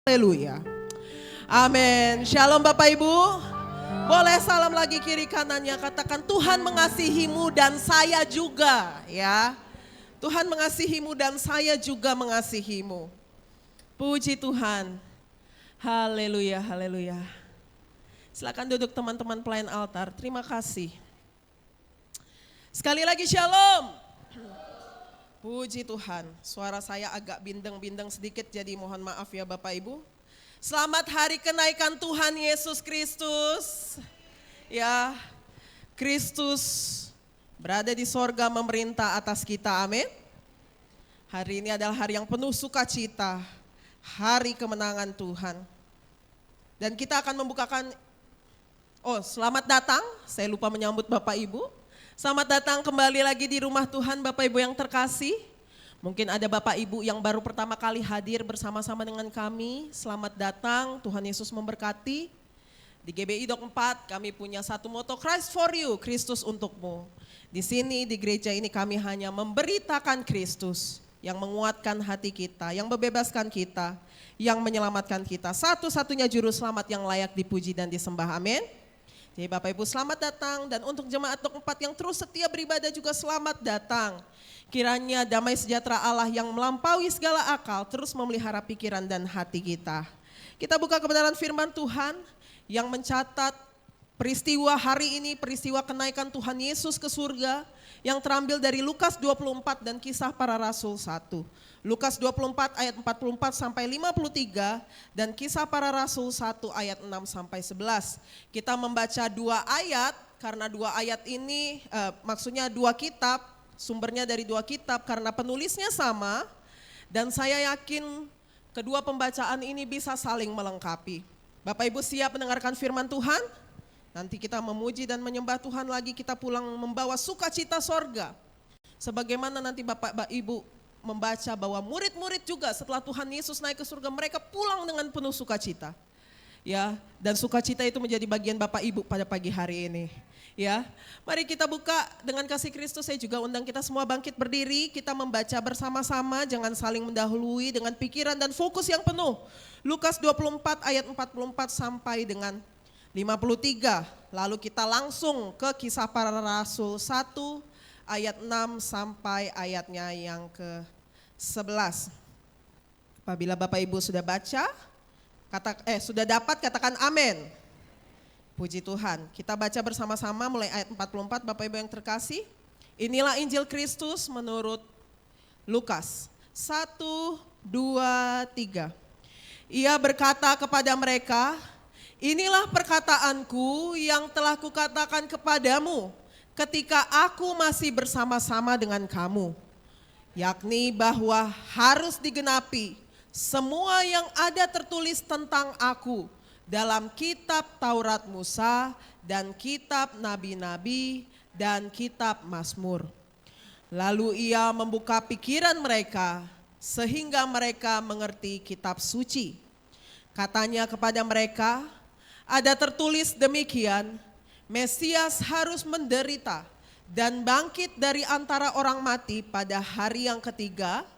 Haleluya. Amin. Shalom Bapak Ibu. Boleh salam lagi kiri kanannya, katakan Tuhan mengasihimu dan saya juga ya. Tuhan mengasihimu dan saya juga mengasihimu. Puji Tuhan. Haleluya, haleluya. Silakan duduk teman-teman pelayan altar. Terima kasih. Sekali lagi shalom. Puji Tuhan. Suara saya agak bindeng-bindeng sedikit, jadi mohon maaf ya Bapak Ibu. Selamat hari kenaikan Tuhan Yesus Kristus. Ya, Kristus berada di sorga memerintah atas kita, amin. Hari ini adalah hari yang penuh sukacita, hari kemenangan Tuhan. Dan kita akan membukakan, selamat datang, saya lupa menyambut Bapak Ibu. Selamat datang kembali lagi di rumah Tuhan Bapak Ibu yang terkasih. Mungkin ada Bapak Ibu yang baru pertama kali hadir bersama-sama dengan kami. Selamat datang, Tuhan Yesus memberkati. Di GBI Dok 4 kami punya satu moto, Christ for you, Kristus untukmu. Di sini di gereja ini kami hanya memberitakan Kristus yang menguatkan hati kita, yang membebaskan kita, yang menyelamatkan kita. Satu-satunya juru selamat yang layak dipuji dan disembah, amin. Jadi Bapak Ibu selamat datang, dan untuk jemaat Dok 4 yang terus setia beribadah juga selamat datang. Kiranya damai sejahtera Allah yang melampaui segala akal terus memelihara pikiran dan hati kita. Kita buka kebenaran firman Tuhan yang mencatat peristiwa hari ini, peristiwa kenaikan Tuhan Yesus ke surga yang terambil dari Lukas 24 dan Kisah Para Rasul 1. Lukas 24 ayat 44 sampai 53 dan Kisah Para Rasul 1 ayat 6 sampai 11. Kita membaca dua ayat karena dua ayat ini maksudnya dua kitab. Sumbernya dari dua kitab karena penulisnya sama, dan saya yakin kedua pembacaan ini bisa saling melengkapi. Bapak Ibu siap mendengarkan firman Tuhan? Nanti kita memuji dan menyembah Tuhan lagi, kita pulang membawa sukacita sorga. Sebagaimana nanti Bapak Ibu membaca bahwa murid-murid juga setelah Tuhan Yesus naik ke surga, mereka pulang dengan penuh sukacita. Ya, dan sukacita itu menjadi bagian Bapak Ibu pada pagi hari ini. Ya, mari kita buka dengan kasih Kristus. Saya juga undang kita semua bangkit berdiri, kita membaca bersama-sama, jangan saling mendahului dengan pikiran dan fokus yang penuh. Lukas 24 ayat 44 sampai dengan 53. Lalu kita langsung ke Kisah Para Rasul 1 ayat 6 sampai ayatnya yang ke-11. Apabila Bapak Ibu sudah baca, sudah dapat, katakan amin. Puji Tuhan. Kita baca bersama-sama mulai ayat 44, Bapak Ibu yang terkasih. Inilah Injil Kristus menurut Lukas. 1, 2, 3. Ia berkata kepada mereka, inilah perkataanku yang telah kukatakan kepadamu ketika aku masih bersama-sama dengan kamu. Yakni bahwa harus digenapi semua yang ada tertulis tentang aku dalam kitab Taurat Musa dan kitab Nabi-Nabi dan kitab Mazmur. Lalu ia membuka pikiran mereka sehingga mereka mengerti kitab suci. Katanya kepada mereka, ada tertulis demikian, Mesias harus menderita dan bangkit dari antara orang mati pada hari yang ketiga,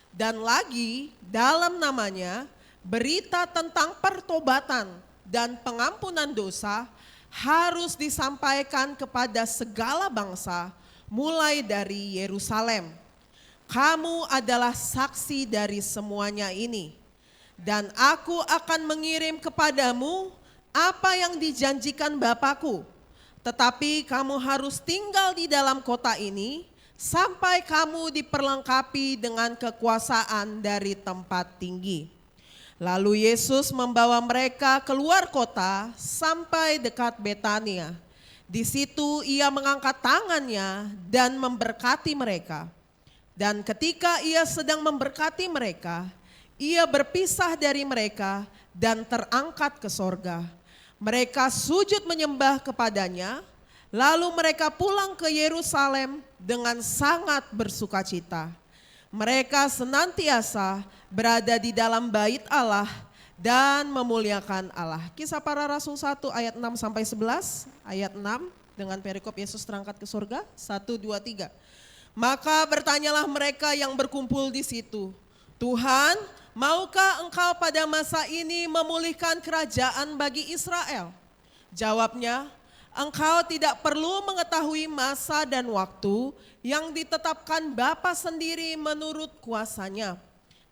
dan lagi dalam namanya berita tentang pertobatan dan pengampunan dosa harus disampaikan kepada segala bangsa mulai dari Yerusalem. Kamu adalah saksi dari semuanya ini, dan aku akan mengirim kepadamu apa yang dijanjikan Bapakku. Tetapi kamu harus tinggal di dalam kota ini sampai kamu diperlengkapi dengan kekuasaan dari tempat tinggi. Lalu Yesus membawa mereka keluar kota sampai dekat Betania. Di situ ia mengangkat tangannya dan memberkati mereka. Dan ketika ia sedang memberkati mereka, ia berpisah dari mereka dan terangkat ke sorga. Mereka sujud menyembah kepadanya, lalu mereka pulang ke Yerusalem dengan sangat bersukacita. Mereka senantiasa berada di dalam bait Allah dan memuliakan Allah. Kisah Para Rasul 1 ayat 6 sampai 11, ayat 6 dengan perikop Yesus terangkat ke surga, 1, 2, 3. Maka bertanyalah mereka yang berkumpul di situ, Tuhan, maukah engkau pada masa ini memulihkan kerajaan bagi Israel? Jawabnya, engkau tidak perlu mengetahui masa dan waktu yang ditetapkan Bapa sendiri menurut kuasanya.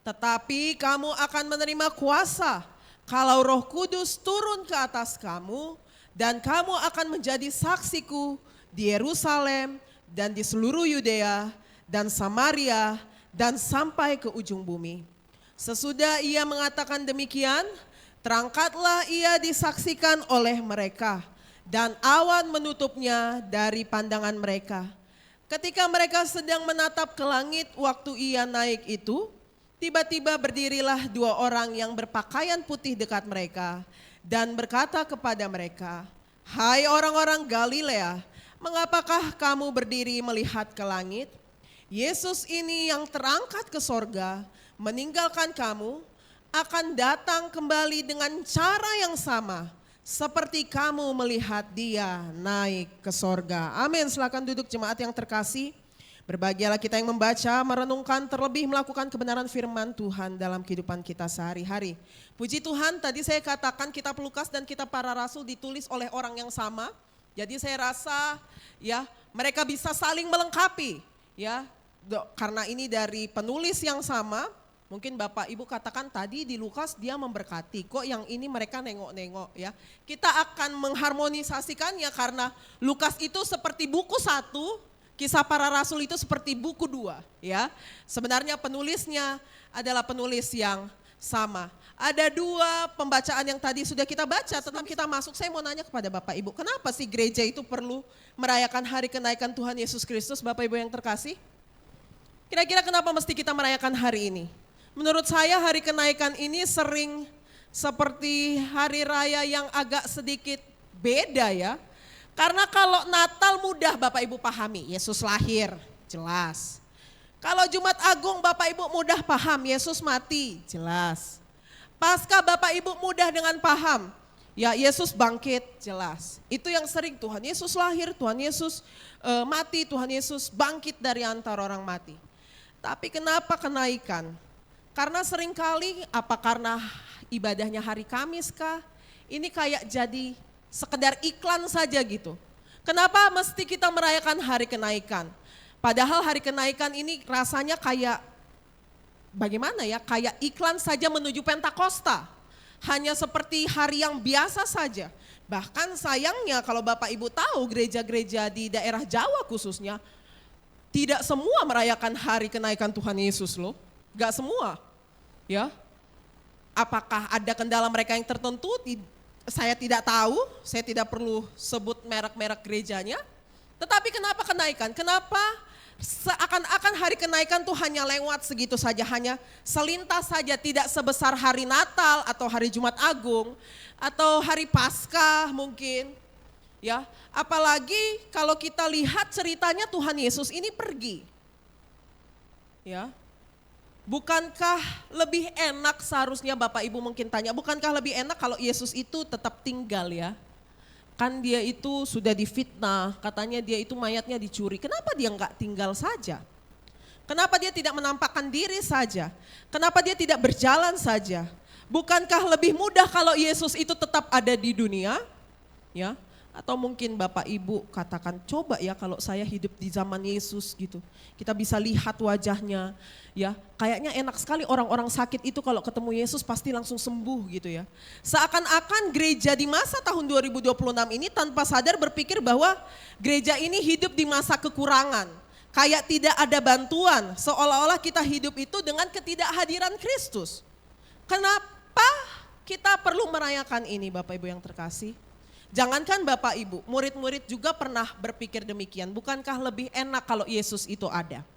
Tetapi kamu akan menerima kuasa kalau Roh Kudus turun ke atas kamu, dan kamu akan menjadi saksiku di Yerusalem dan di seluruh Yudea dan Samaria dan sampai ke ujung bumi. Sesudah ia mengatakan demikian, terangkatlah ia disaksikan oleh mereka, dan awan menutupnya dari pandangan mereka. Ketika mereka sedang menatap ke langit waktu ia naik itu, tiba-tiba berdirilah dua orang yang berpakaian putih dekat mereka dan berkata kepada mereka, "Hai orang-orang Galilea, mengapakah kamu berdiri melihat ke langit? Yesus ini yang terangkat ke sorga, meninggalkan kamu, akan datang kembali dengan cara yang sama, seperti kamu melihat dia naik ke sorga." Amin. Silakan duduk jemaat yang terkasih. Berbahagialah kita yang membaca, merenungkan, terlebih melakukan kebenaran firman Tuhan dalam kehidupan kita sehari-hari. Puji Tuhan, tadi saya katakan kitab Lukas dan kitab para rasul ditulis oleh orang yang sama. Jadi saya rasa ya mereka bisa saling melengkapi ya. Karena ini dari penulis yang sama, mungkin Bapak Ibu katakan tadi di Lukas dia memberkati, kok yang ini mereka nengok-nengok ya. Kita akan mengharmonisasikannya karena Lukas itu seperti buku 1, Kisah Para Rasul itu seperti buku 2 ya. Sebenarnya penulisnya adalah penulis yang sama. Ada 2 pembacaan yang tadi sudah kita baca, tetapi kita masuk, saya mau nanya kepada Bapak Ibu, kenapa sih gereja itu perlu merayakan hari kenaikan Tuhan Yesus Kristus, Bapak Ibu yang terkasih? Kira-kira kenapa mesti kita merayakan hari ini? Menurut saya hari kenaikan ini sering seperti hari raya yang agak sedikit beda ya. Karena kalau Natal mudah Bapak Ibu pahami, Yesus lahir, jelas. Kalau Jumat Agung Bapak Ibu mudah paham, Yesus mati, jelas. Paskah Bapak Ibu mudah dengan paham, ya Yesus bangkit, jelas. Itu yang sering, Tuhan Yesus lahir, Tuhan Yesus mati, Tuhan Yesus bangkit dari antara orang mati. Tapi kenapa kenaikan? Karena seringkali apa karena ibadahnya hari Kamis kah? Ini kayak jadi sekedar iklan saja gitu. Kenapa mesti kita merayakan hari kenaikan? Padahal hari kenaikan ini rasanya kayak bagaimana ya? Kayak iklan saja menuju Pentakosta. Hanya seperti hari yang biasa saja. Bahkan sayangnya kalau Bapak Ibu tahu gereja-gereja di daerah Jawa khususnya, tidak semua merayakan hari kenaikan Tuhan Yesus loh. Gak semua ya. Apakah ada kendala mereka yang tertentu? Saya tidak tahu, saya tidak perlu sebut merek-merek gerejanya. Tetapi kenapa kenaikan? Kenapa seakan-akan hari kenaikan tuh hanya lewat segitu saja, hanya selintas saja, tidak sebesar hari Natal atau hari Jumat Agung atau hari Paskah mungkin. Ya, apalagi kalau kita lihat ceritanya Tuhan Yesus ini pergi. Ya. Bukankah lebih enak seharusnya Bapak Ibu mungkin tanya, bukankah lebih enak kalau Yesus itu tetap tinggal ya? Kan dia itu sudah difitnah, katanya dia itu mayatnya dicuri. Kenapa dia enggak tinggal saja? Kenapa dia tidak menampakkan diri saja? Kenapa dia tidak berjalan saja? Bukankah lebih mudah kalau Yesus itu tetap ada di dunia? Ya. Atau mungkin Bapak Ibu katakan, coba ya kalau saya hidup di zaman Yesus gitu. Kita bisa lihat wajahnya ya. Kayaknya enak sekali orang-orang sakit itu kalau ketemu Yesus pasti langsung sembuh gitu ya. Seakan-akan gereja di masa tahun 2026 ini tanpa sadar berpikir bahwa gereja ini hidup di masa kekurangan. Kayak tidak ada bantuan, seolah-olah kita hidup itu dengan ketidakhadiran Kristus. Kenapa kita perlu merayakan ini Bapak Ibu yang terkasih? Jangankan Bapak Ibu, murid-murid juga pernah berpikir demikian. Bukankah lebih enak kalau Yesus itu ada?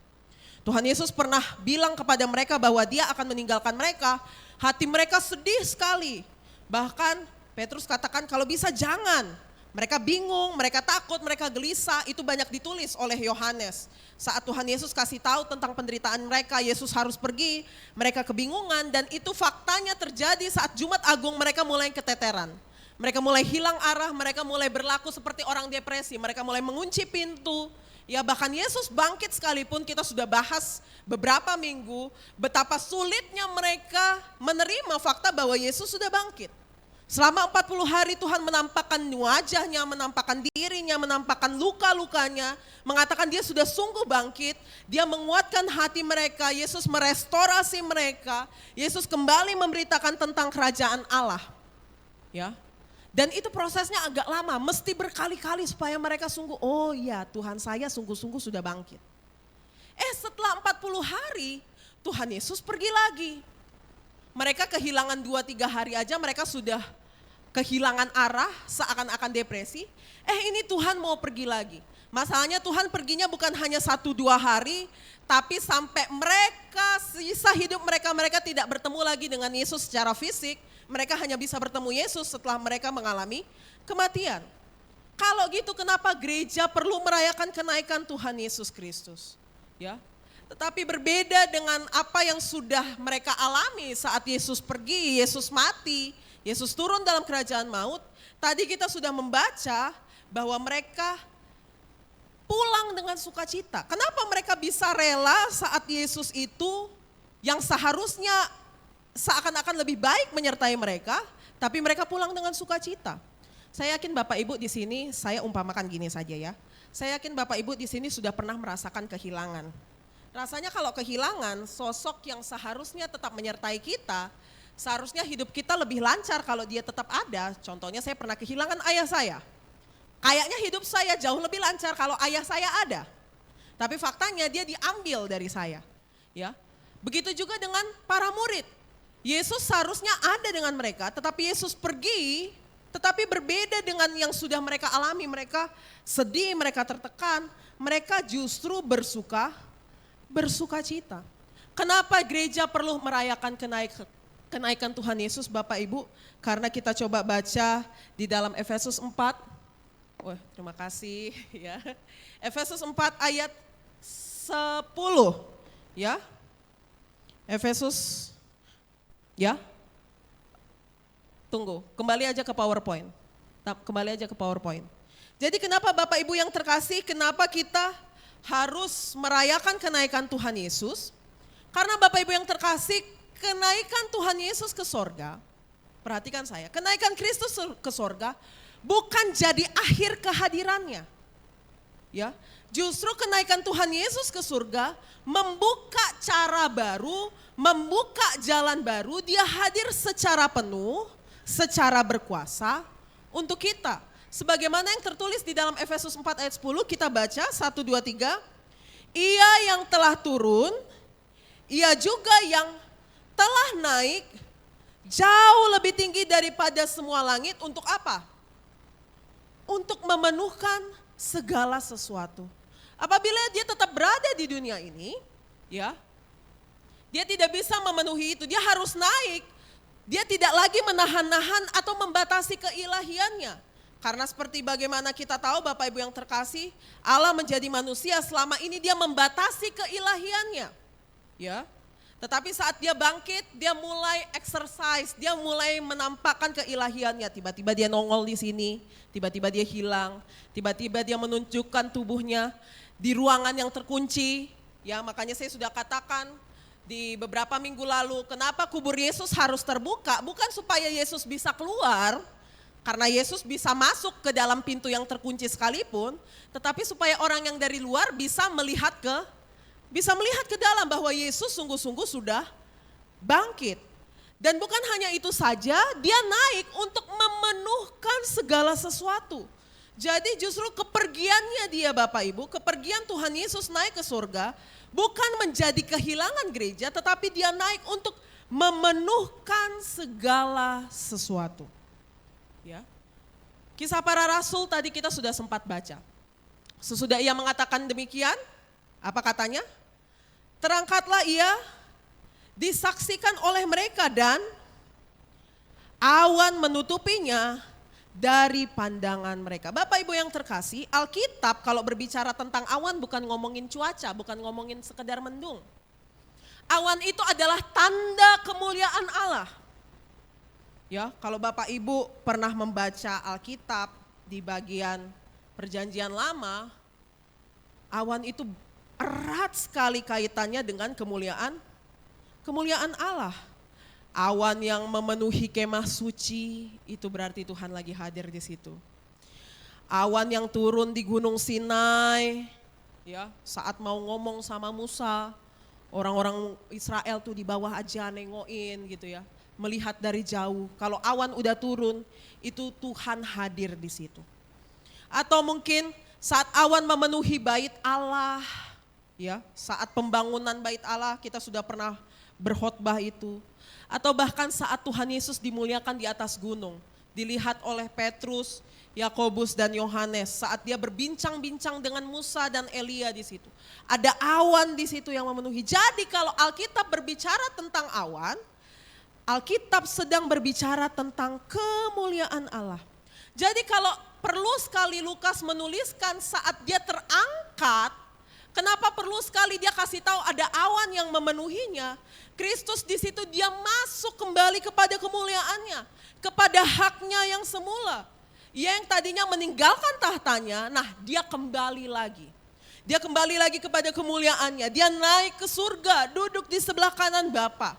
Tuhan Yesus pernah bilang kepada mereka bahwa dia akan meninggalkan mereka. Hati mereka sedih sekali. Bahkan Petrus katakan kalau bisa jangan. Mereka bingung, mereka takut, mereka gelisah. Itu banyak ditulis oleh Yohanes. Saat Tuhan Yesus kasih tahu tentang penderitaan mereka, Yesus harus pergi. Mereka kebingungan dan itu faktanya terjadi saat Jumat Agung mereka mulai keteteran. Mereka mulai hilang arah, mereka mulai berlaku seperti orang depresi, mereka mulai mengunci pintu, Ya bahkan Yesus bangkit sekalipun kita sudah bahas beberapa minggu betapa sulitnya mereka menerima fakta bahwa Yesus sudah bangkit. Selama 40 hari Tuhan menampakkan wajahnya, menampakkan dirinya, menampakkan luka-lukanya, mengatakan dia sudah sungguh bangkit, dia menguatkan hati mereka, Yesus merestorasi mereka, Yesus kembali memberitakan tentang kerajaan Allah. Ya. Dan itu prosesnya agak lama, mesti berkali-kali supaya mereka sungguh, oh iya Tuhan saya sungguh-sungguh sudah bangkit. Setelah 40 hari Tuhan Yesus pergi lagi. Mereka kehilangan 2-3 hari aja mereka sudah kehilangan arah, seakan-akan depresi. Ini Tuhan mau pergi lagi. Masalahnya Tuhan perginya bukan hanya 1-2 hari, tapi sampai mereka, sisa hidup mereka tidak bertemu lagi dengan Yesus secara fisik. Mereka hanya bisa bertemu Yesus setelah mereka mengalami kematian. Kalau gitu kenapa gereja perlu merayakan kenaikan Tuhan Yesus Kristus? Ya. Tetapi berbeda dengan apa yang sudah mereka alami saat Yesus pergi, Yesus mati, Yesus turun dalam kerajaan maut. Tadi kita sudah membaca bahwa mereka pulang dengan sukacita. Kenapa mereka bisa rela saat Yesus itu yang seharusnya seakan-akan lebih baik menyertai mereka, tapi mereka pulang dengan sukacita. Saya yakin Bapak Ibu di sini, saya umpamakan gini saja ya. Saya yakin Bapak Ibu di sini sudah pernah merasakan kehilangan. Rasanya kalau kehilangan sosok yang seharusnya tetap menyertai kita, seharusnya hidup kita lebih lancar kalau dia tetap ada. Contohnya saya pernah kehilangan ayah saya. Kayaknya hidup saya jauh lebih lancar kalau ayah saya ada. Tapi faktanya dia diambil dari saya. Ya. Begitu juga dengan para murid. Yesus seharusnya ada dengan mereka, tetapi Yesus pergi, tetapi berbeda dengan yang sudah mereka alami. Mereka sedih, mereka tertekan, mereka justru bersuka cita. Kenapa gereja perlu merayakan kenaikan Tuhan Yesus Bapak Ibu? Karena kita coba baca di dalam Efesus 4. Wah, terima kasih ya. Efesus 4 ayat 10 ya. Efesus ya. Tunggu, kembali aja ke PowerPoint. Kembali aja ke PowerPoint. Jadi kenapa Bapak Ibu yang terkasih, kenapa kita harus merayakan kenaikan Tuhan Yesus? Karena Bapak Ibu yang terkasih, kenaikan Tuhan Yesus ke sorga, perhatikan saya, kenaikan Kristus ke sorga bukan jadi akhir kehadirannya. Ya, justru kenaikan Tuhan Yesus ke surga membuka cara baru, membuka jalan baru, dia hadir secara penuh, secara berkuasa untuk kita. Sebagaimana yang tertulis di dalam Efesus 4 ayat 10, kita baca 1, 2, 3. Ia yang telah turun, ia juga yang telah naik jauh lebih tinggi daripada semua langit untuk apa? Untuk memenuhkan segala sesuatu. Apabila dia tetap berada di dunia ini, ya, dia tidak bisa memenuhi itu, dia harus naik. Dia tidak lagi menahan-nahan atau membatasi keilahiannya. Karena seperti bagaimana kita tahu Bapak Ibu yang terkasih, Allah menjadi manusia selama ini dia membatasi keilahiannya. Ya. Tetapi saat dia bangkit, dia mulai exercise, dia mulai menampakkan keilahiannya. Tiba-tiba dia nongol di sini, tiba-tiba dia hilang, tiba-tiba dia menunjukkan tubuhnya di ruangan yang terkunci. Ya, makanya saya sudah katakan di beberapa minggu lalu, kenapa kubur Yesus harus terbuka? Bukan supaya Yesus bisa keluar, karena Yesus bisa masuk ke dalam pintu yang terkunci sekalipun, tetapi supaya orang yang dari luar bisa melihat ke dalam bahwa Yesus sungguh-sungguh sudah bangkit. Dan bukan hanya itu saja, dia naik untuk memenuhkan segala sesuatu. Jadi justru kepergiannya dia Bapak Ibu, kepergian Tuhan Yesus naik ke surga, bukan menjadi kehilangan gereja, tetapi dia naik untuk memenuhkan segala sesuatu. Ya. Kisah para rasul tadi kita sudah sempat baca. Sesudah ia mengatakan demikian, apa katanya? Terangkatlah ia, disaksikan oleh mereka dan awan menutupinya dari pandangan mereka. Bapak Ibu yang terkasih, Alkitab kalau berbicara tentang awan bukan ngomongin cuaca, bukan ngomongin sekedar mendung. Awan itu adalah tanda kemuliaan Allah. Ya, kalau Bapak Ibu pernah membaca Alkitab di bagian Perjanjian Lama, Awan itu erat sekali kaitannya dengan kemuliaan Allah. Awan yang memenuhi kemah suci, itu berarti Tuhan lagi hadir di situ. Awan yang turun di Gunung Sinai, ya, saat mau ngomong sama Musa, orang-orang Israel tuh di bawah aja nengokin gitu ya, melihat dari jauh. Kalau awan udah turun, itu Tuhan hadir di situ. Atau mungkin saat awan memenuhi bait Allah, ya, saat pembangunan bait Allah kita sudah pernah berkhotbah itu. Atau bahkan saat Tuhan Yesus dimuliakan di atas gunung, dilihat oleh Petrus, Yakobus dan Yohanes saat dia berbincang-bincang dengan Musa dan Elia di situ. Ada awan di situ yang memenuhi. Jadi kalau Alkitab berbicara tentang awan, Alkitab sedang berbicara tentang kemuliaan Allah. Jadi kalau perlu sekali Lukas menuliskan saat dia terangkat, kenapa perlu sekali dia kasih tahu ada awan yang memenuhinya? Kristus di situ dia masuk kembali kepada kemuliaannya, kepada haknya yang semula. Yang tadinya meninggalkan tahtanya, nah dia kembali lagi. Dia kembali lagi kepada kemuliaannya, dia naik ke surga, duduk di sebelah kanan Bapa.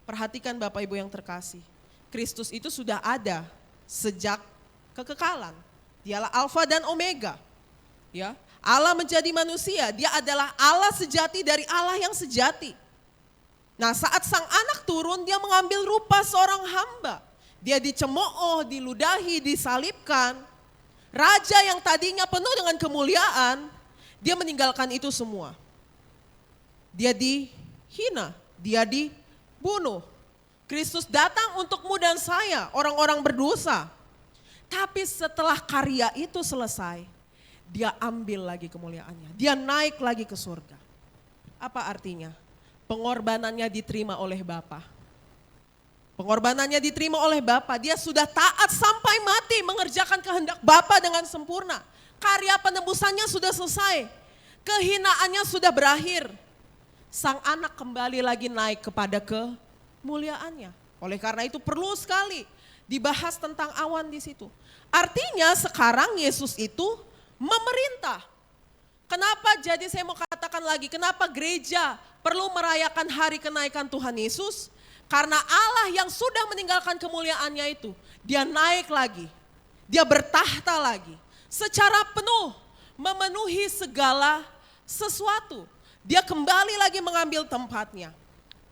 Perhatikan Bapak Ibu yang terkasih, Kristus itu sudah ada sejak kekekalan. Dialah Alfa dan Omega. Ya, Allah menjadi manusia, dia adalah Allah sejati dari Allah yang sejati. Nah saat sang anak turun, dia mengambil rupa seorang hamba. Dia dicemooh, diludahi, disalibkan. Raja yang tadinya penuh dengan kemuliaan, dia meninggalkan itu semua. Dia dihina, dia dibunuh. Kristus datang untukmu dan saya, orang-orang berdosa. Tapi setelah karya itu selesai, dia ambil lagi kemuliaannya. Dia naik lagi ke surga. Apa artinya? Pengorbanannya diterima oleh Bapa. Pengorbanannya diterima oleh Bapa. Dia sudah taat sampai mati mengerjakan kehendak Bapa dengan sempurna. Karya penebusannya sudah selesai. Kehinaannya sudah berakhir. Sang anak kembali lagi naik kepada kemuliaannya. Oleh karena itu perlu sekali dibahas tentang awan di situ. Artinya sekarang Yesus itu memerintah. Kenapa jadi saya mau katakan lagi, kenapa gereja perlu merayakan hari kenaikan Tuhan Yesus? Karena Allah yang sudah meninggalkan kemuliaannya itu, dia naik lagi, dia bertahta lagi. Secara penuh memenuhi segala sesuatu. Dia kembali lagi mengambil tempatnya.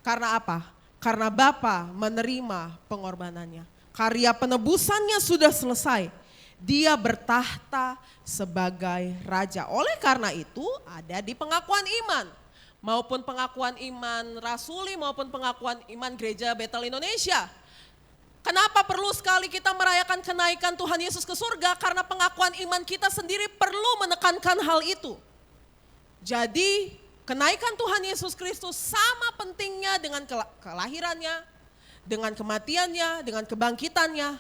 Karena apa? Karena Bapa menerima pengorbanannya. Karya penebusannya sudah selesai. Dia bertahta sebagai raja. Oleh karena itu ada di pengakuan iman. Maupun pengakuan iman rasuli maupun pengakuan iman gereja Bethel Indonesia. Kenapa perlu sekali kita merayakan kenaikan Tuhan Yesus ke surga? Karena pengakuan iman kita sendiri perlu menekankan hal itu. Jadi kenaikan Tuhan Yesus Kristus sama pentingnya dengan kelahirannya, dengan kematiannya, dengan kebangkitannya.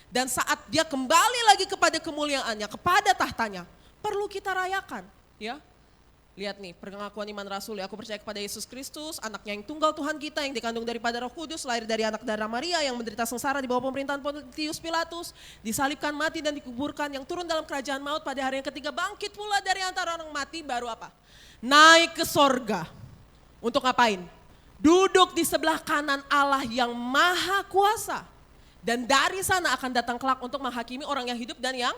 Dan saat dia kembali lagi kepada kemuliaannya, kepada tahtanya, perlu kita rayakan. Ya. Lihat nih, pengakuan iman rasuli, aku percaya kepada Yesus Kristus, anaknya yang tunggal Tuhan kita, yang dikandung daripada Roh Kudus, lahir dari anak darah Maria, yang menderita sengsara di bawah pemerintahan Pontius Pilatus, disalibkan, mati dan dikuburkan, yang turun dalam kerajaan maut pada hari yang ketiga, bangkit pula dari antara orang mati, baru apa? Naik ke sorga. Untuk ngapain? Duduk di sebelah kanan Allah yang maha kuasa. Dan dari sana akan datang kelak untuk menghakimi orang yang hidup dan yang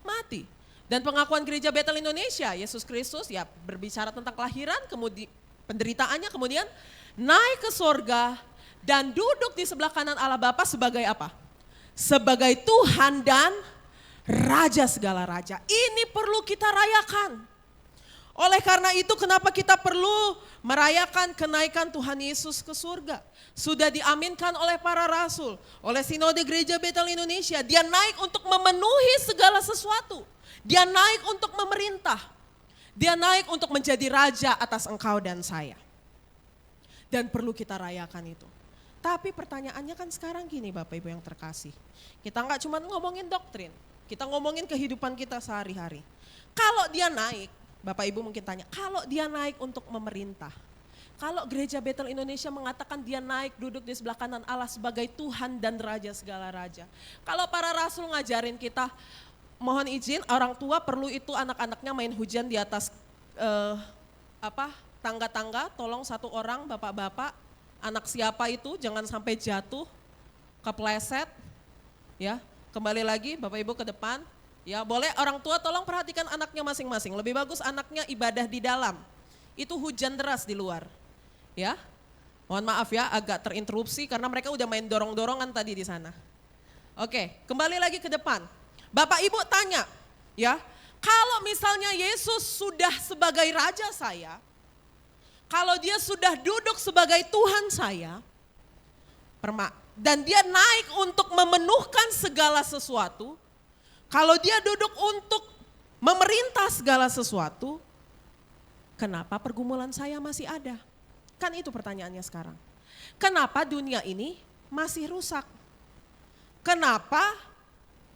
mati. Dan pengakuan gereja Bethel Indonesia, Yesus Kristus ya berbicara tentang kelahiran, kemudian penderitaannya, kemudian naik ke sorga dan duduk di sebelah kanan Allah Bapa sebagai apa? Sebagai Tuhan dan Raja segala raja. Ini perlu kita rayakan. Oleh karena itu kenapa kita perlu merayakan kenaikan Tuhan Yesus ke surga. Sudah diaminkan oleh para rasul, oleh Sinode Gereja Bethel Indonesia. Dia naik untuk memenuhi segala sesuatu. Dia naik untuk memerintah. Dia naik untuk menjadi raja atas engkau dan saya. Dan perlu kita rayakan itu. Tapi pertanyaannya kan sekarang gini Bapak Ibu yang terkasih. Kita nggak cuma ngomongin doktrin. Kita ngomongin kehidupan kita sehari-hari. Kalau dia naik, Bapak Ibu mungkin tanya, kalau dia naik untuk memerintah. Kalau gereja Bethel Indonesia mengatakan dia naik duduk di sebelah kanan Allah sebagai Tuhan dan Raja segala raja. Kalau para rasul ngajarin kita, mohon izin orang tua perlu itu anak-anaknya main hujan di atas eh, tangga-tangga, tolong satu orang bapak-bapak, anak siapa itu jangan sampai jatuh, kepleset, ya. Kembali lagi Bapak Ibu ke depan, ya boleh orang tua tolong perhatikan anaknya masing-masing. Lebih bagus anaknya ibadah di dalam, itu hujan deras di luar, ya. Mohon maaf ya agak terinterupsi karena mereka udah main dorong-dorongan tadi di sana. Oke, kembali lagi ke depan. Bapak Ibu tanya, ya, kalau misalnya Yesus sudah sebagai raja saya, kalau dia sudah duduk sebagai Tuhan saya, dan dia naik untuk memenuhkan segala sesuatu, kalau dia duduk untuk memerintah segala sesuatu, kenapa pergumulan saya masih ada? Kan itu pertanyaannya sekarang. Kenapa dunia ini masih rusak? Kenapa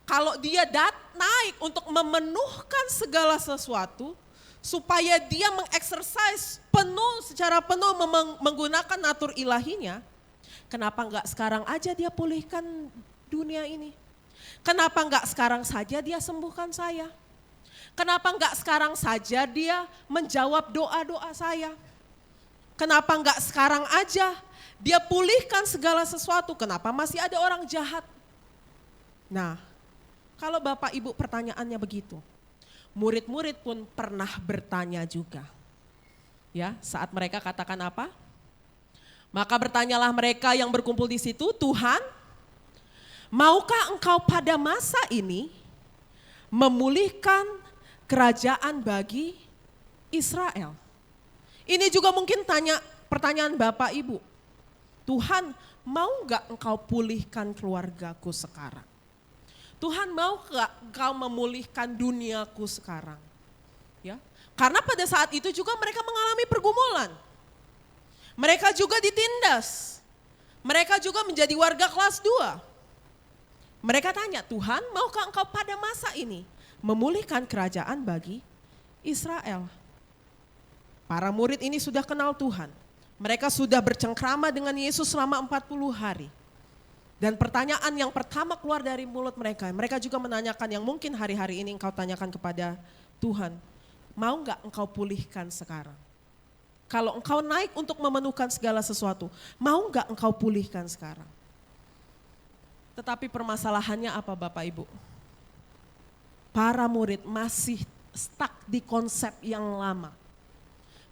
kalau dia naik untuk memenuhkan segala sesuatu, supaya dia mengeksersis secara penuh menggunakan natur ilahinya, kenapa enggak sekarang aja dia pulihkan dunia ini? Kenapa enggak sekarang saja dia sembuhkan saya? Kenapa enggak sekarang saja dia menjawab doa-doa saya? Kenapa enggak sekarang aja dia pulihkan segala sesuatu? Kenapa masih ada orang jahat? Nah, kalau Bapak Ibu pertanyaannya begitu, murid-murid pun pernah bertanya juga. Ya, saat mereka katakan apa? Maka bertanyalah mereka yang berkumpul di situ, Tuhan, maukah Engkau pada masa ini memulihkan kerajaan bagi Israel? Ini juga mungkin pertanyaan Bapak Ibu. Tuhan, mau enggak Engkau pulihkan keluargaku sekarang? Tuhan mau enggak Engkau memulihkan duniaku sekarang? Ya, karena pada saat itu juga mereka mengalami pergumulan. Mereka juga ditindas. Mereka juga menjadi warga kelas 2. Mereka tanya, Tuhan maukah Engkau pada masa ini memulihkan kerajaan bagi Israel? Para murid ini sudah kenal Tuhan. Mereka sudah bercengkrama dengan Yesus selama 40 hari. Dan pertanyaan yang pertama keluar dari mulut mereka, mereka juga menanyakan yang mungkin hari-hari ini engkau tanyakan kepada Tuhan. Mau enggak engkau pulihkan sekarang? Kalau engkau naik untuk memenuhkan segala sesuatu, mau enggak engkau pulihkan sekarang? Tetapi permasalahannya apa Bapak Ibu? Para murid masih stuck di konsep yang lama.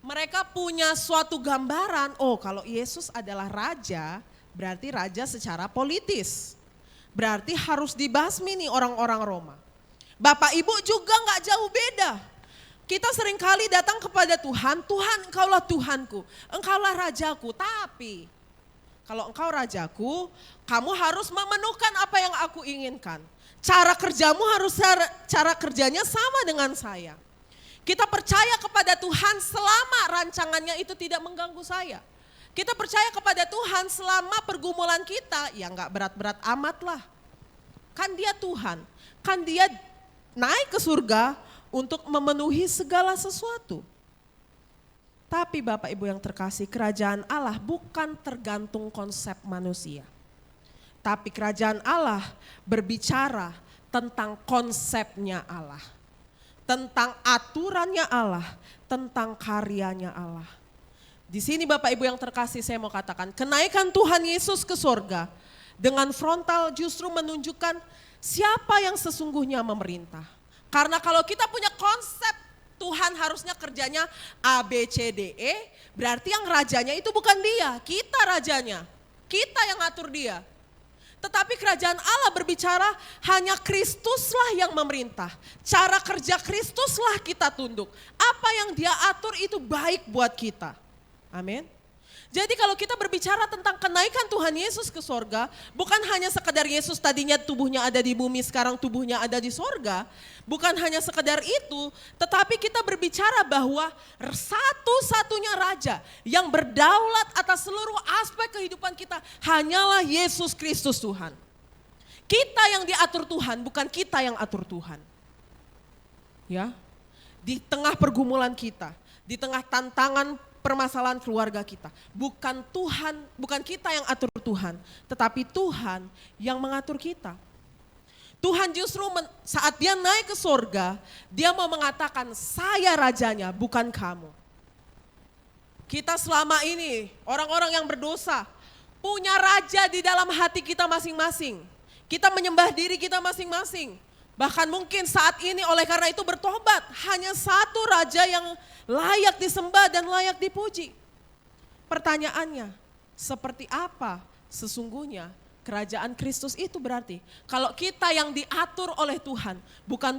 Mereka punya suatu gambaran, oh kalau Yesus adalah raja, berarti raja secara politis. Berarti harus dibasmi nih orang-orang Roma. Bapak Ibu juga gak jauh beda. Kita seringkali datang kepada Tuhan, Tuhan engkaulah Tuhanku, engkaulah rajaku. Tapi kalau engkau rajaku, kamu harus memenuhkan apa yang aku inginkan. Cara kerjamu harus cara kerjanya sama dengan saya. Kita percaya kepada Tuhan selama rancangannya itu tidak mengganggu saya. Kita percaya kepada Tuhan selama pergumulan kita, ya enggak berat-berat amat lah. Kan dia Tuhan, kan dia naik ke surga untuk memenuhi segala sesuatu. Tapi Bapak Ibu yang terkasih, kerajaan Allah bukan tergantung konsep manusia. Tapi kerajaan Allah berbicara tentang konsepnya Allah. Tentang aturannya Allah, tentang karyanya Allah. Di sini Bapak Ibu yang terkasih saya mau katakan, kenaikan Tuhan Yesus ke surga dengan frontal justru menunjukkan siapa yang sesungguhnya memerintah. Karena kalau kita punya konsep Tuhan harusnya kerjanya A, B, C, D, E, berarti yang rajanya itu bukan dia, kita rajanya. Kita yang ngatur dia. Tetapi kerajaan Allah berbicara hanya Kristuslah yang memerintah. Cara kerja Kristuslah kita tunduk. Apa yang dia atur itu baik buat kita. Amin. Jadi kalau kita berbicara tentang kenaikan Tuhan Yesus ke sorga, bukan hanya sekedar Yesus tadinya tubuhnya ada di bumi, sekarang tubuhnya ada di sorga. Bukan hanya sekedar itu, tetapi kita berbicara bahwa satu-satunya raja yang berdaulat atas seluruh aspek kehidupan kita hanyalah Yesus Kristus Tuhan. Kita yang diatur Tuhan, bukan kita yang atur Tuhan. Ya, di tengah pergumulan kita, di tengah tantangan permasalahan keluarga kita. Bukan Tuhan, bukan kita yang atur Tuhan, tetapi Tuhan yang mengatur kita. Tuhan justru saat dia naik ke sorga, dia mau mengatakan saya rajanya bukan kamu. Kita selama ini orang-orang yang berdosa punya raja di dalam hati kita masing-masing. Kita menyembah diri kita masing-masing. Bahkan mungkin saat ini oleh karena itu bertobat. Hanya satu raja yang layak disembah dan layak dipuji. Pertanyaannya, seperti apa sesungguhnya kerajaan Kristus itu berarti? Kalau kita yang diatur oleh Tuhan, bukan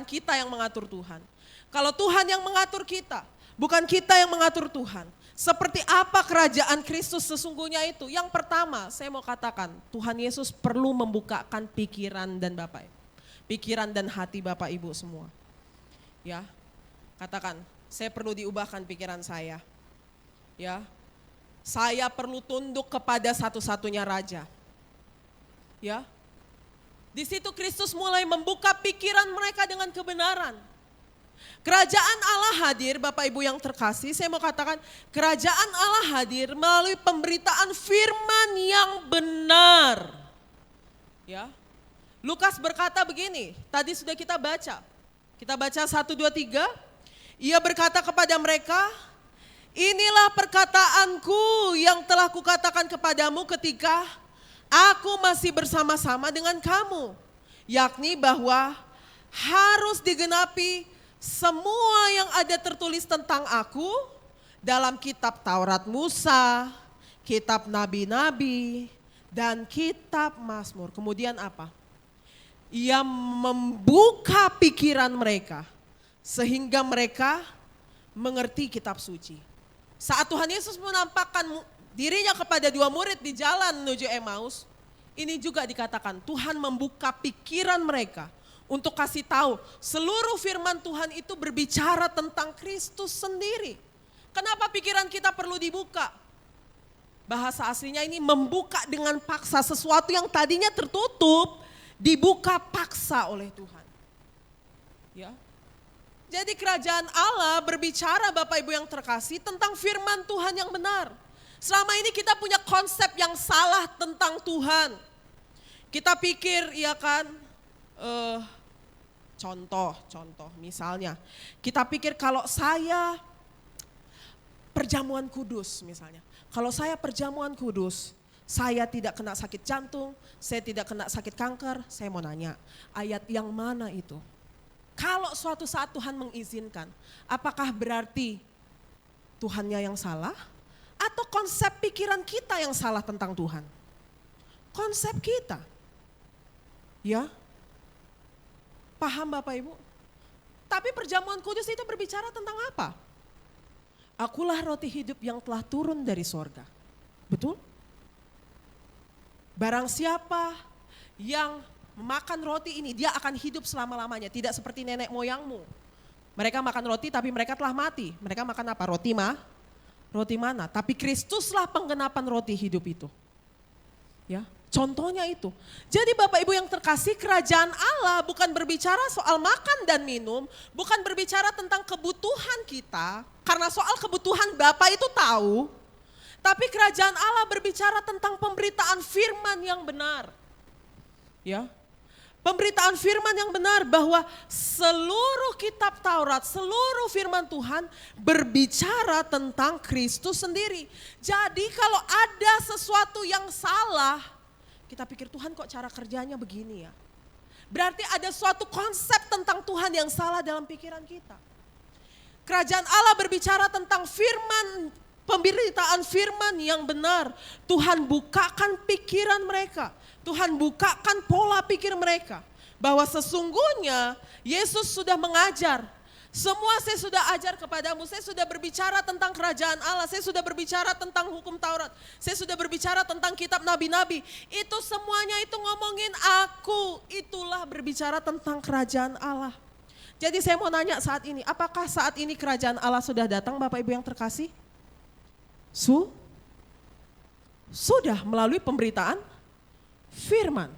kita yang mengatur Tuhan. Kalau Tuhan yang mengatur kita, bukan kita yang mengatur Tuhan. Seperti apa kerajaan Kristus sesungguhnya itu? Yang pertama, saya mau katakan, Tuhan Yesus perlu membukakan pikiran dan pikiran dan hati Bapak Ibu semua. Ya, katakan, saya perlu diubahkan pikiran saya. Ya, saya perlu tunduk kepada satu-satunya raja. Ya. Di situ Kristus mulai membuka pikiran mereka dengan kebenaran. Kerajaan Allah hadir, Bapak Ibu yang terkasih, saya mau katakan kerajaan Allah hadir melalui pemberitaan firman yang benar. Ya. Lukas berkata begini, tadi sudah kita baca. Kita baca 1, 2, 3. Ia berkata kepada mereka, inilah perkataanku yang telah kukatakan kepadamu ketika aku masih bersama-sama dengan kamu. Yakni bahwa harus digenapi semua yang ada tertulis tentang aku dalam kitab Taurat Musa, kitab Nabi-Nabi, dan kitab Mazmur. Kemudian apa? Ia membuka pikiran mereka sehingga mereka mengerti kitab suci. Saat Tuhan Yesus menampakkan dirinya kepada 2 murid di jalan menuju Emmaus, ini juga dikatakan Tuhan membuka pikiran mereka untuk kasih tahu seluruh firman Tuhan itu berbicara tentang Kristus sendiri. Kenapa pikiran kita perlu dibuka? Bahasa aslinya ini membuka dengan paksa, sesuatu yang tadinya tertutup dibuka paksa oleh Tuhan. Ya. Jadi kerajaan Allah berbicara Bapak Ibu yang terkasih tentang firman Tuhan yang benar. Selama ini kita punya konsep yang salah tentang Tuhan. Kita pikir ya kan, contoh misalnya. Kita pikir kalau saya perjamuan kudus misalnya. Kalau saya perjamuan kudus, saya tidak kena sakit jantung, saya tidak kena sakit kanker. Saya mau nanya, ayat yang mana itu? Kalau suatu saat Tuhan mengizinkan, apakah berarti Tuhannya yang salah? Atau konsep pikiran kita yang salah tentang Tuhan? Konsep kita. Ya, paham Bapak Ibu? Tapi perjamuan kudus itu berbicara tentang apa? Akulah roti hidup yang telah turun dari sorga. Betul? Barang siapa yang memakan roti ini, dia akan hidup selama-lamanya. Tidak seperti nenek moyangmu. Mereka makan roti tapi mereka telah mati. Mereka makan apa? Roti mana? Tapi Kristuslah penggenapan roti hidup itu. Ya, contohnya itu. Jadi Bapak Ibu yang terkasih, kerajaan Allah bukan berbicara soal makan dan minum, bukan berbicara tentang kebutuhan kita, karena soal kebutuhan Bapak itu tahu. Tapi kerajaan Allah berbicara tentang pemberitaan firman yang benar. Ya. Pemberitaan firman yang benar bahwa seluruh kitab Taurat, seluruh firman Tuhan berbicara tentang Kristus sendiri. Jadi kalau ada sesuatu yang salah, kita pikir Tuhan kok cara kerjanya begini ya. Berarti ada suatu konsep tentang Tuhan yang salah dalam pikiran kita. Kerajaan Allah berbicara tentang firman, pemberitaan firman yang benar. Tuhan bukakan pikiran mereka. Tuhan bukakan pola pikir mereka. Bahwa sesungguhnya Yesus sudah mengajar. Semua saya sudah ajar kepadamu. Saya sudah berbicara tentang kerajaan Allah. Saya sudah berbicara tentang hukum Taurat. Saya sudah berbicara tentang kitab nabi-nabi. Itu semuanya itu ngomongin aku. Itulah berbicara tentang kerajaan Allah. Jadi saya mau nanya saat ini. Apakah saat ini kerajaan Allah sudah datang Bapak Ibu yang terkasih? Sudah melalui pemberitaan firman.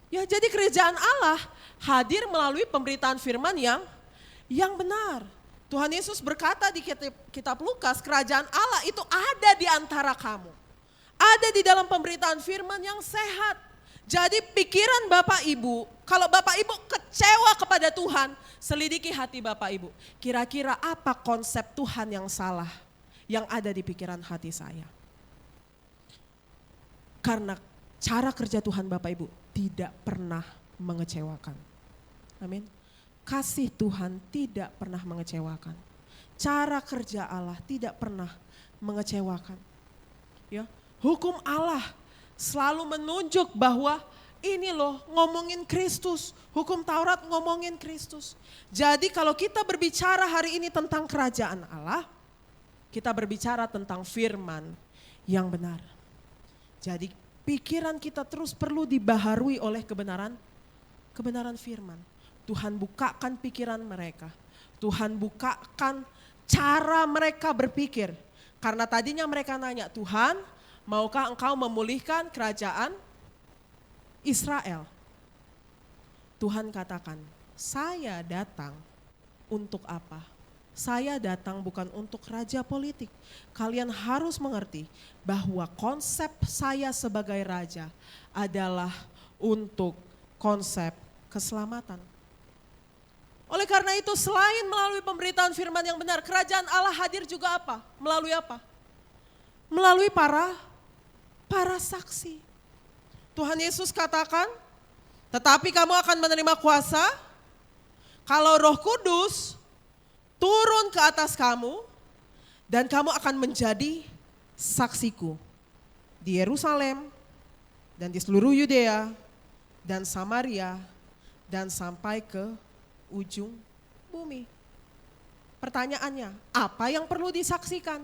Ya, jadi kerajaan Allah hadir melalui pemberitaan firman yang benar. Tuhan Yesus berkata di kitab Lukas, kerajaan Allah itu ada di antara kamu. Ada di dalam pemberitaan firman yang sehat. Jadi pikiran Bapak Ibu, kalau Bapak Ibu kecewa kepada Tuhan, selidiki hati Bapak Ibu. Kira-kira apa konsep Tuhan yang salah yang ada di pikiran hati saya? Karena cara kerja Tuhan Bapak Ibu tidak pernah mengecewakan. Amin. Kasih Tuhan tidak pernah mengecewakan. Cara kerja Allah tidak pernah mengecewakan. Ya, hukum Allah selalu menunjuk bahwa ini loh ngomongin Kristus. Hukum Taurat ngomongin Kristus. Jadi kalau kita berbicara hari ini tentang kerajaan Allah, kita berbicara tentang firman yang benar. Jadi pikiran kita terus perlu dibaharui oleh kebenaran firman. Tuhan bukakan pikiran mereka. Tuhan bukakan cara mereka berpikir. Karena tadinya mereka nanya, Tuhan, maukah engkau memulihkan kerajaan Israel? Tuhan katakan, saya datang untuk apa? Saya datang bukan untuk raja politik. Kalian harus mengerti bahwa konsep saya sebagai raja adalah untuk konsep keselamatan. Oleh karena itu selain melalui pemberitaan firman yang benar, kerajaan Allah hadir juga apa? Melalui apa? Melalui para saksi. Tuhan Yesus katakan, tetapi kamu akan menerima kuasa kalau Roh Kudus turun ke atas kamu dan kamu akan menjadi saksiku di Yerusalem dan di seluruh Yudea dan Samaria dan sampai ke ujung bumi. Pertanyaannya, apa yang perlu disaksikan?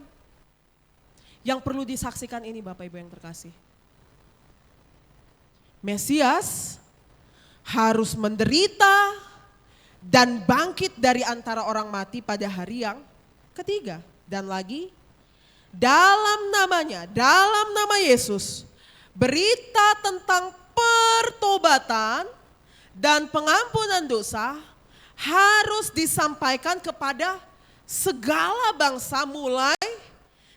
Yang perlu disaksikan ini Bapak Ibu yang terkasih. Mesias harus menderita dan bangkit dari antara orang mati pada hari yang ketiga. Dan lagi, dalam namanya, dalam nama Yesus, berita tentang pertobatan dan pengampunan dosa harus disampaikan kepada segala bangsa mulai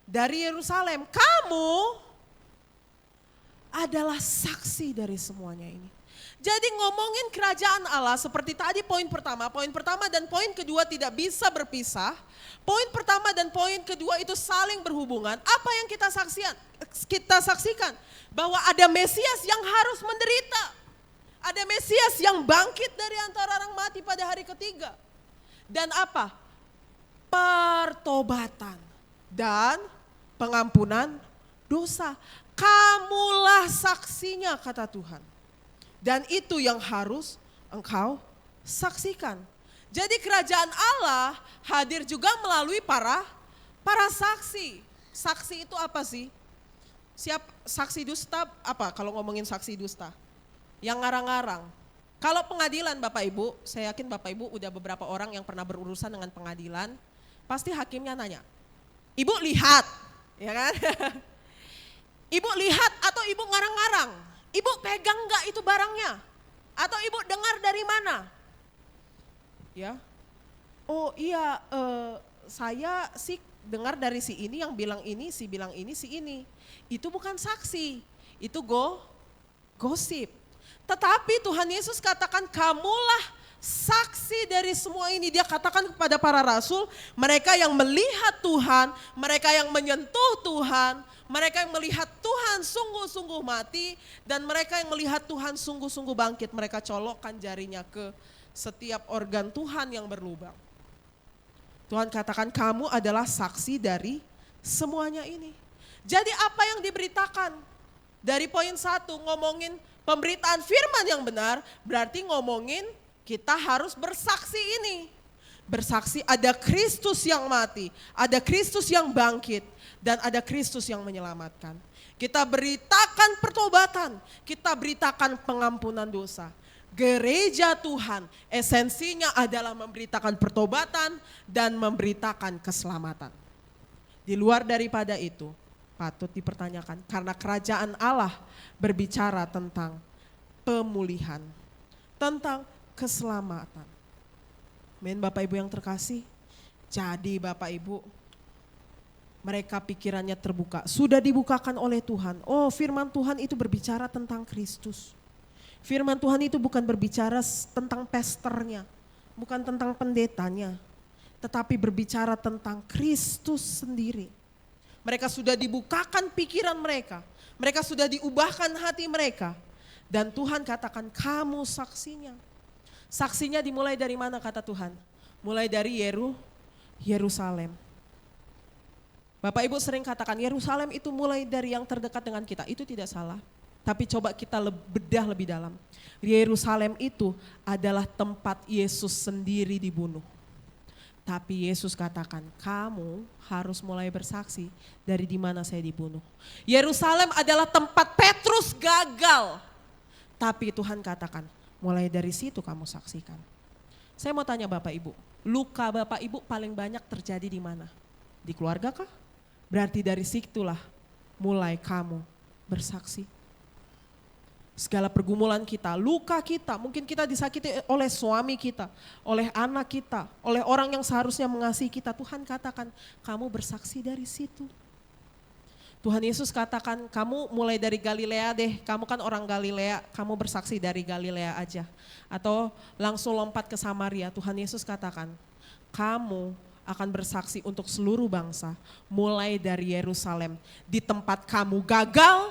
dari Yerusalem. Kamu adalah saksi dari semuanya ini. Jadi ngomongin kerajaan Allah seperti tadi poin pertama dan poin kedua tidak bisa berpisah. Poin pertama dan poin kedua itu saling berhubungan. Apa yang kita saksikan? Bahwa ada Mesias yang harus menderita. Ada Mesias yang bangkit dari antara orang mati pada hari ketiga. Dan apa? Pertobatan dan pengampunan dosa. Kamulah saksinya kata Tuhan. Dan itu yang harus engkau saksikan. Jadi kerajaan Allah hadir juga melalui para saksi. Saksi itu apa sih? Saksi dusta apa kalau ngomongin saksi dusta? Yang ngarang-ngarang. Kalau pengadilan Bapak Ibu, saya yakin Bapak Ibu udah beberapa orang yang pernah berurusan dengan pengadilan, pasti hakimnya nanya, Ibu lihat, ya kan? Ibu lihat atau Ibu ngarang-ngarang? Ibu pegang enggak itu barangnya? Atau Ibu dengar dari mana? Ya, oh iya saya sih dengar dari si ini yang bilang ini, si bilang ini, si ini. Itu bukan saksi, itu gosip. Tetapi Tuhan Yesus katakan kamulah saksi dari semua ini. Dia katakan kepada para rasul, mereka yang melihat Tuhan, mereka yang menyentuh Tuhan, mereka yang melihat Tuhan sungguh-sungguh mati, dan mereka yang melihat Tuhan sungguh-sungguh bangkit. Mereka colokkan jarinya ke setiap organ Tuhan yang berlubang. Tuhan katakan kamu adalah saksi dari semuanya ini. Jadi apa yang diberitakan? Dari poin 1 ngomongin pemberitaan firman yang benar, berarti ngomongin kita harus bersaksi ini. Bersaksi ada Kristus yang mati, ada Kristus yang bangkit, dan ada Kristus yang menyelamatkan. Kita beritakan pertobatan, kita beritakan pengampunan dosa. Gereja Tuhan esensinya adalah memberitakan pertobatan dan memberitakan keselamatan. Di luar daripada itu, patut dipertanyakan karena kerajaan Allah berbicara tentang pemulihan, tentang keselamatan. Amin Bapak Ibu yang terkasih. Jadi Bapak Ibu, mereka pikirannya terbuka, sudah dibukakan oleh Tuhan. Oh firman Tuhan itu berbicara tentang Kristus. Firman Tuhan itu bukan berbicara tentang pesternya, bukan tentang pendetanya, tetapi berbicara tentang Kristus sendiri. Mereka sudah dibukakan pikiran mereka, mereka sudah diubahkan hati mereka. Dan Tuhan katakan, kamu saksinya. Saksinya dimulai dari mana kata Tuhan? Mulai dari Yerusalem. Bapak Ibu sering katakan Yerusalem itu mulai dari yang terdekat dengan kita, itu tidak salah. Tapi coba kita bedah lebih dalam. Yerusalem itu adalah tempat Yesus sendiri dibunuh. Tapi Yesus katakan, kamu harus mulai bersaksi dari di mana saya dibunuh. Yerusalem adalah tempat Petrus gagal. Tapi Tuhan katakan, mulai dari situ kamu saksikan. Saya mau tanya Bapak Ibu, luka Bapak Ibu paling banyak terjadi di mana? Di keluarga kah? Berarti dari situlah mulai kamu bersaksi. Segala pergumulan kita, luka kita, mungkin kita disakiti oleh suami kita, oleh anak kita, oleh orang yang seharusnya mengasihi kita. Tuhan katakan, kamu bersaksi dari situ. Tuhan Yesus katakan, kamu mulai dari Galilea deh, kamu kan orang Galilea, kamu bersaksi dari Galilea aja. Atau langsung lompat ke Samaria. Tuhan Yesus katakan, kamu akan bersaksi untuk seluruh bangsa, mulai dari Yerusalem. Di tempat kamu gagal,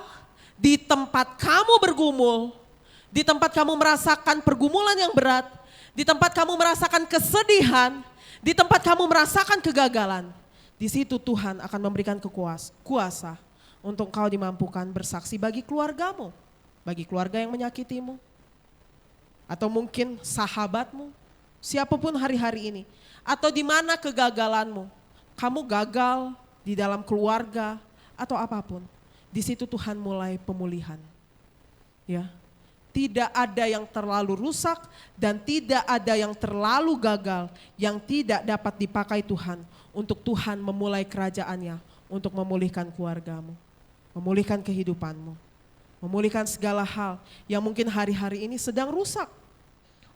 di tempat kamu bergumul, di tempat kamu merasakan pergumulan yang berat, di tempat kamu merasakan kesedihan, di tempat kamu merasakan kegagalan. Di situ Tuhan akan memberikan kuasa untuk kau dimampukan bersaksi bagi keluargamu, bagi keluarga yang menyakitimu, atau mungkin sahabatmu, siapapun hari-hari ini. Atau di mana kegagalanmu, kamu gagal di dalam keluarga atau apapun. Di situ Tuhan mulai pemulihan. Ya, tidak ada yang terlalu rusak dan tidak ada yang terlalu gagal yang tidak dapat dipakai Tuhan untuk Tuhan memulai kerajaannya, untuk memulihkan keluargamu, memulihkan kehidupanmu, memulihkan segala hal yang mungkin hari-hari ini sedang rusak.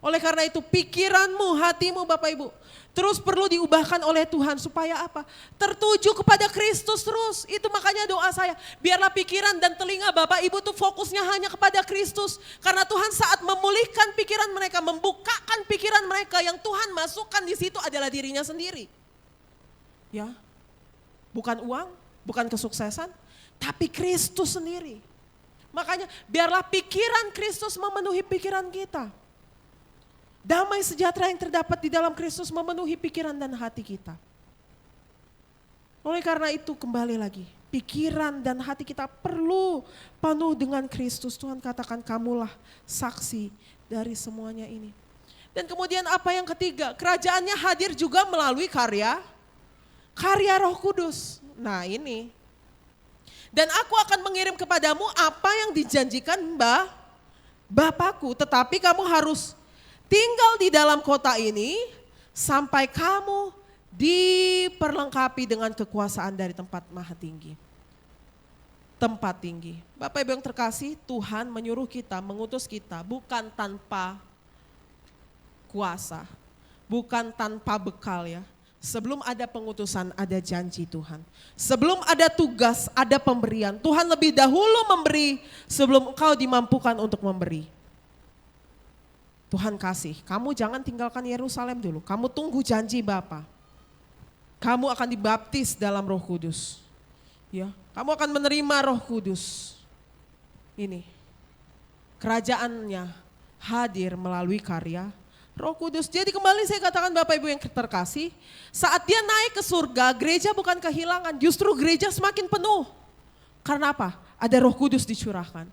Oleh karena itu pikiranmu, hatimu Bapak Ibu terus perlu diubahkan oleh Tuhan supaya apa? Tertuju kepada Kristus terus. Itu makanya doa saya, biarlah pikiran dan telinga Bapak Ibu tuh fokusnya hanya kepada Kristus. Karena Tuhan saat memulihkan pikiran mereka, membukakan pikiran mereka, yang Tuhan masukkan di situ adalah dirinya sendiri. Ya, bukan uang, bukan kesuksesan, tapi Kristus sendiri. Makanya biarlah pikiran Kristus memenuhi pikiran kita. Damai sejahtera yang terdapat di dalam Kristus memenuhi pikiran dan hati kita. Oleh karena itu kembali lagi, pikiran dan hati kita perlu penuh dengan Kristus. Tuhan katakan, kamulah saksi dari semuanya ini. Dan kemudian apa yang ketiga, kerajaannya hadir juga melalui karya Roh Kudus. Nah ini, dan aku akan mengirim kepadamu apa yang dijanjikan Bapakku, tetapi kamu harus tinggal di dalam kota ini sampai kamu diperlengkapi dengan kekuasaan dari tempat maha tinggi. Tempat tinggi. Bapak Ibu yang terkasih, Tuhan menyuruh kita, mengutus kita bukan tanpa kuasa, bukan tanpa bekal ya. Sebelum ada pengutusan ada janji Tuhan. Sebelum ada tugas ada pemberian. Tuhan lebih dahulu memberi sebelum engkau dimampukan untuk memberi. Tuhan kasih, kamu jangan tinggalkan Yerusalem dulu, kamu tunggu janji Bapa. Kamu akan dibaptis dalam Roh Kudus. Ya, kamu akan menerima Roh Kudus. Ini, kerajaannya hadir melalui karya Roh Kudus. Jadi kembali saya katakan Bapak Ibu yang terkasih, saat dia naik ke surga, gereja bukan kehilangan, justru gereja semakin penuh. Karena apa? Ada Roh Kudus dicurahkan.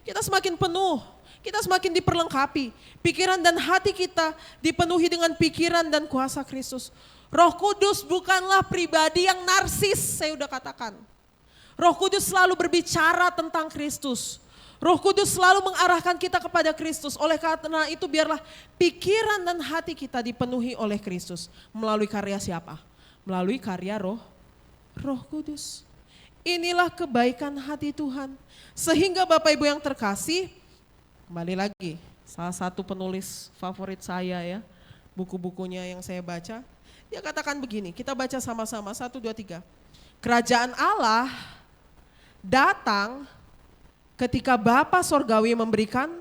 Kita semakin penuh. Kita semakin diperlengkapi, pikiran dan hati kita dipenuhi dengan pikiran dan kuasa Kristus. Roh Kudus bukanlah pribadi yang narsis, saya udah katakan. Roh Kudus selalu berbicara tentang Kristus. Roh Kudus selalu mengarahkan kita kepada Kristus. Oleh karena itu biarlah pikiran dan hati kita dipenuhi oleh Kristus. Melalui karya siapa? Melalui karya Roh Kudus. Inilah kebaikan hati Tuhan. Sehingga Bapak Ibu yang terkasih, kembali lagi, salah satu penulis favorit saya ya, buku-bukunya yang saya baca, dia katakan begini, kita baca sama-sama, 1, 2, 3. Kerajaan Allah datang ketika Bapa Sorgawi memberikan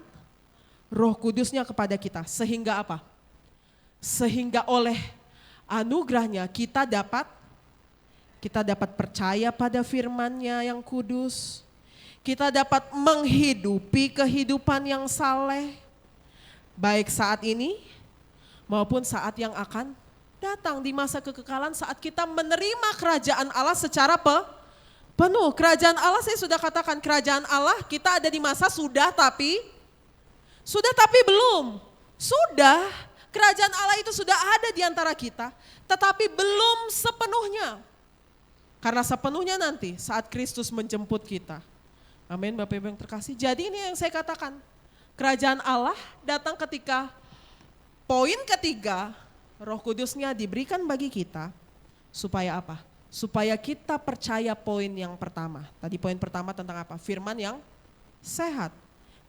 Roh Kudusnya kepada kita. Sehingga apa? Sehingga oleh anugerahnya kita dapat percaya pada firman-Nya yang kudus. Kita dapat menghidupi kehidupan yang saleh. Baik saat ini maupun saat yang akan datang di masa kekekalan saat kita menerima kerajaan Allah secara penuh. Kerajaan Allah saya sudah katakan, kerajaan Allah kita ada di masa sudah tapi belum. Sudah, kerajaan Allah itu sudah ada di antara kita, tetapi belum sepenuhnya. Karena sepenuhnya nanti saat Kristus menjemput kita. Amin Bapak Ibu yang terkasih. Jadi ini yang saya katakan, kerajaan Allah datang ketika poin ketiga, Roh Kudusnya diberikan bagi kita supaya apa? Supaya kita percaya poin yang pertama. Tadi poin pertama tentang apa? Firman yang sehat.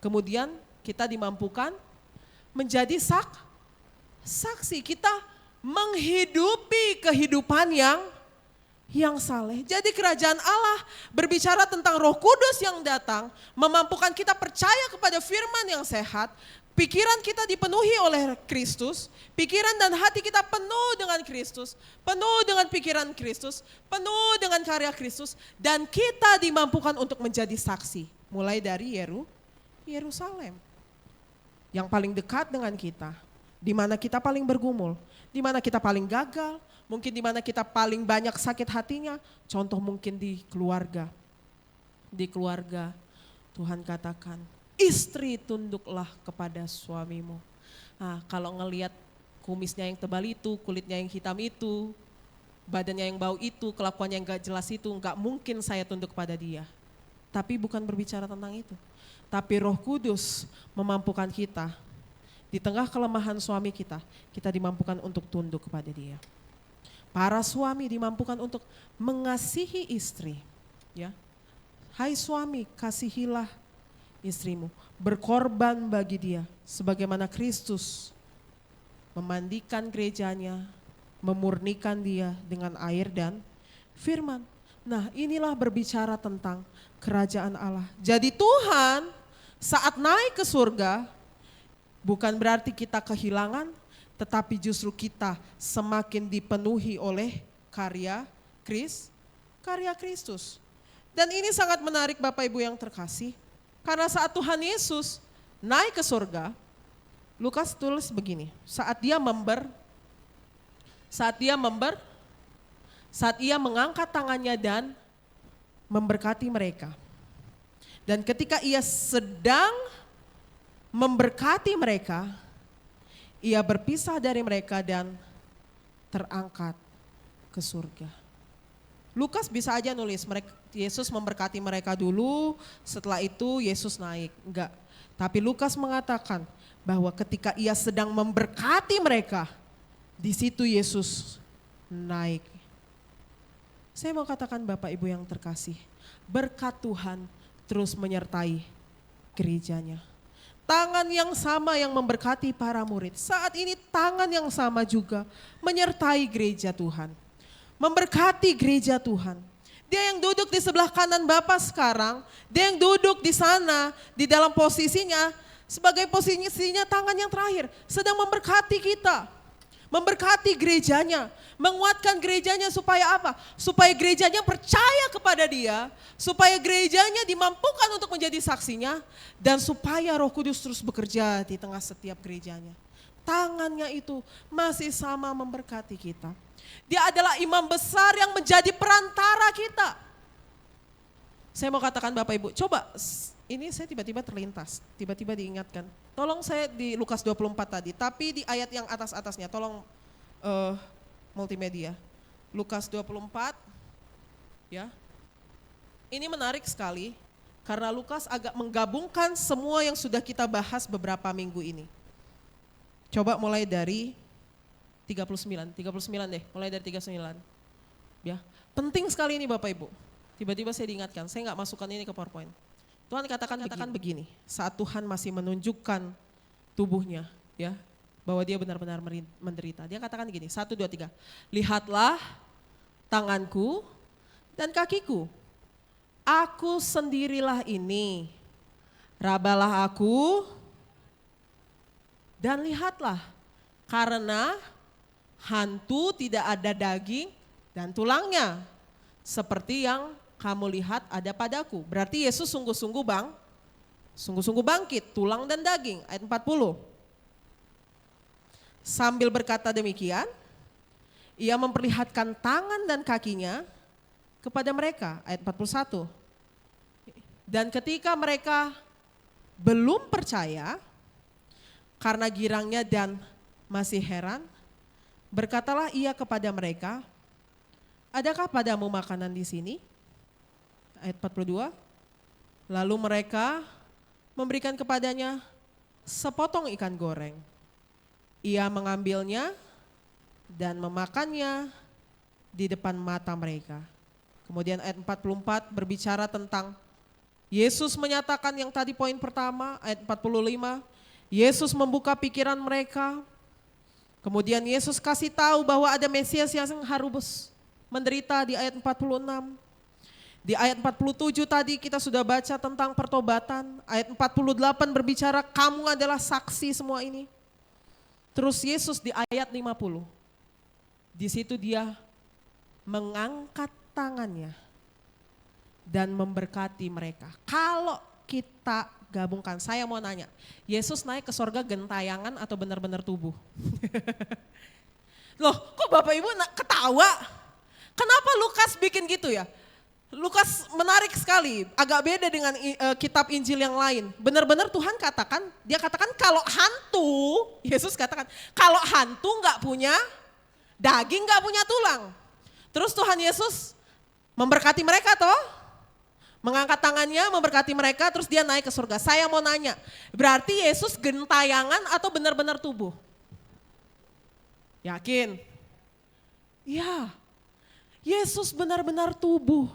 Kemudian kita dimampukan menjadi saksi. Kita menghidupi kehidupan yang saleh. Jadi kerajaan Allah berbicara tentang Roh Kudus yang datang, memampukan kita percaya kepada firman yang sehat, pikiran kita dipenuhi oleh Kristus, pikiran dan hati kita penuh dengan Kristus, penuh dengan pikiran Kristus, penuh dengan karya Kristus, dan kita dimampukan untuk menjadi saksi, mulai dari Yerusalem, yang paling dekat dengan kita, di mana kita paling bergumul, di mana kita paling gagal, mungkin di mana kita paling banyak sakit hatinya, contoh mungkin di keluarga. Di keluarga, Tuhan katakan, istri tunduklah kepada suamimu. Nah, kalau ngelihat kumisnya yang tebal itu, kulitnya yang hitam itu, badannya yang bau itu, kelakuannya yang gak jelas itu, gak mungkin saya tunduk kepada dia. Tapi bukan berbicara tentang itu. Tapi Roh Kudus memampukan kita, di tengah kelemahan suami kita dimampukan untuk tunduk kepada dia. Para suami dimampukan untuk mengasihi istri. Ya, hai suami, kasihilah istrimu, berkorban bagi dia, sebagaimana Kristus memandikan gerejanya, memurnikan dia dengan air dan firman. Nah, inilah berbicara tentang kerajaan Allah. Jadi Tuhan saat naik ke surga, bukan berarti kita kehilangan, tetapi justru kita semakin dipenuhi oleh karya Kristus. Dan ini sangat menarik Bapak Ibu yang terkasih. Karena saat Tuhan Yesus naik ke surga, Lukas tulis begini, saat ia mengangkat tangannya dan memberkati mereka. Dan ketika ia sedang memberkati mereka, ia berpisah dari mereka dan terangkat ke surga. Lukas bisa aja nulis, Yesus memberkati mereka dulu, setelah itu Yesus naik. Enggak. Tapi Lukas mengatakan bahwa ketika ia sedang memberkati mereka, di situ Yesus naik. Saya mau katakan Bapak Ibu yang terkasih, berkat Tuhan terus menyertai gerejanya. Tangan yang sama yang memberkati para murid, saat ini tangan yang sama juga menyertai gereja Tuhan. Memberkati gereja Tuhan. Dia yang duduk di sebelah kanan Bapa sekarang, dia yang duduk di sana, di dalam posisinya, sebagai posisinya tangan yang terakhir, sedang memberkati kita. Memberkati gerejanya, menguatkan gerejanya supaya apa? Supaya gerejanya percaya kepada dia, supaya gerejanya dimampukan untuk menjadi saksinya, dan supaya Roh Kudus terus bekerja di tengah setiap gerejanya. Tangannya itu masih sama memberkati kita. Dia adalah imam besar yang menjadi perantara kita. Saya mau katakan Bapak Ibu, coba ini saya tiba-tiba terlintas, tiba-tiba diingatkan. Tolong saya di Lukas 24 tadi, tapi di ayat yang atas-atasnya, tolong multimedia. Lukas 24, ya. Ini menarik sekali, karena Lukas agak menggabungkan semua yang sudah kita bahas beberapa minggu ini. Coba mulai dari 39 deh, mulai dari 39. Ya, penting sekali ini Bapak Ibu. Tiba-tiba saya diingatkan, saya nggak masukkan ini ke PowerPoint. Tuhan katakan begini, saat Tuhan masih menunjukkan tubuhnya, ya, bahwa dia benar-benar menderita. Dia katakan gini, 1, 2, 3. Lihatlah tanganku dan kakiku. Aku sendirilah ini. Rabalah aku Dan lihatlah, karena hantu tidak ada daging dan tulangnya, seperti yang kamu lihat ada padaku. Berarti Yesus sungguh-sungguh bangkit, tulang dan daging. Ayat 40. Sambil berkata demikian, ia memperlihatkan tangan dan kakinya kepada mereka. Ayat 41. Dan ketika mereka belum percaya, karena girangnya dan masih heran, berkatalah ia kepada mereka, adakah padamu makanan di sini? Ayat 42. Lalu mereka memberikan kepadanya sepotong ikan goreng. Ia mengambilnya dan memakannya di depan mata mereka. Kemudian ayat 44 berbicara tentang Yesus menyatakan yang tadi poin pertama, ayat 45. Yesus membuka pikiran mereka. Kemudian Yesus kasih tahu bahwa ada Mesias yang harus menderita di ayat 46. Di ayat 47 tadi kita sudah baca tentang pertobatan. Ayat 48 berbicara kamu adalah saksi semua ini. Terus Yesus di ayat 50. Di situ dia mengangkat tangannya dan memberkati mereka. Kalau kita gabungkan, saya mau nanya, Yesus naik ke sorga gentayangan atau benar-benar tubuh? Loh kok Bapak Ibu ketawa? Kenapa Lukas bikin gitu ya? Lukas menarik sekali, agak beda dengan kitab Injil yang lain. Benar-benar Tuhan katakan, dia katakan kalau hantu, Yesus katakan kalau hantu gak punya daging, gak punya tulang. Terus Tuhan Yesus memberkati mereka toh? Mengangkat tangannya, memberkati mereka, terus dia naik ke surga. Saya mau nanya, berarti Yesus gentayangan atau benar-benar tubuh? Yakin? Ya, Yesus benar-benar tubuh.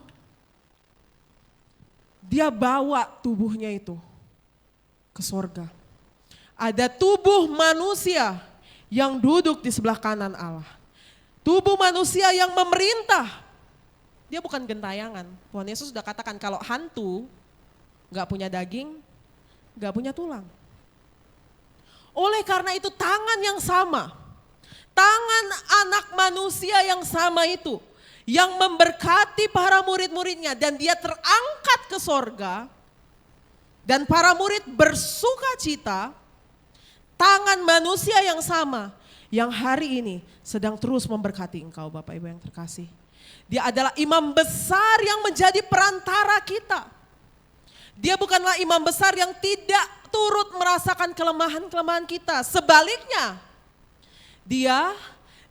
Dia bawa tubuhnya itu ke surga. Ada tubuh manusia yang duduk di sebelah kanan Allah. Tubuh manusia yang memerintah. Dia bukan gentayangan. Tuhan Yesus sudah katakan kalau hantu gak punya daging, gak punya tulang. Oleh karena itu tangan yang sama, tangan anak manusia yang sama itu, yang memberkati para murid-muridnya dan dia terangkat ke sorga, dan para murid bersuka cita, tangan manusia yang sama, yang hari ini sedang terus memberkati engkau Bapak Ibu yang terkasih. Dia adalah imam besar yang menjadi perantara kita. Dia bukanlah imam besar yang tidak turut merasakan kelemahan-kelemahan kita. Sebaliknya, dia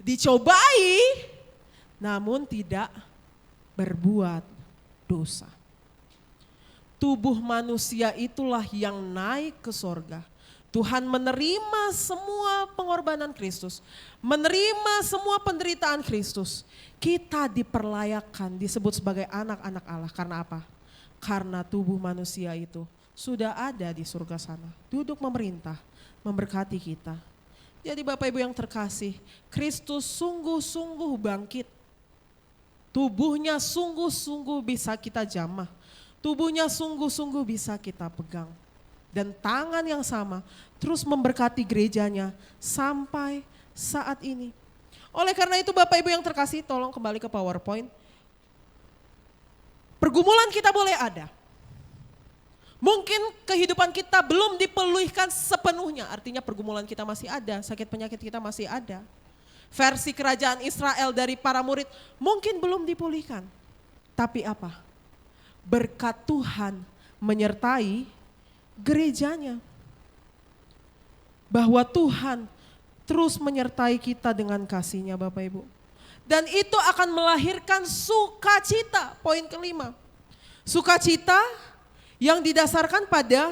dicobai namun tidak berbuat dosa. Tubuh manusia itulah yang naik ke sorga. Tuhan menerima semua pengorbanan Kristus, menerima semua penderitaan Kristus. Kita diperlayakan disebut sebagai anak-anak Allah. Karena apa? Karena tubuh manusia itu sudah ada di surga sana, duduk memerintah, memberkati kita. Jadi Bapak Ibu yang terkasih, Kristus sungguh-sungguh bangkit. Tubuhnya sungguh-sungguh bisa kita jamah, tubuhnya sungguh-sungguh bisa kita pegang. Dan tangan yang sama terus memberkati gerejanya sampai saat ini. Oleh karena itu Bapak Ibu yang terkasih, tolong kembali ke PowerPoint. Pergumulan kita boleh ada. Mungkin kehidupan kita belum dipulihkan sepenuhnya, artinya pergumulan kita masih ada, sakit penyakit kita masih ada. Versi kerajaan Israel dari para murid mungkin belum dipulihkan. Tapi apa? Berkat Tuhan menyertai gerejanya. Bahwa Tuhan terus menyertai kita dengan kasih-Nya Bapak Ibu. Dan itu akan melahirkan sukacita, poin kelima. Sukacita yang didasarkan pada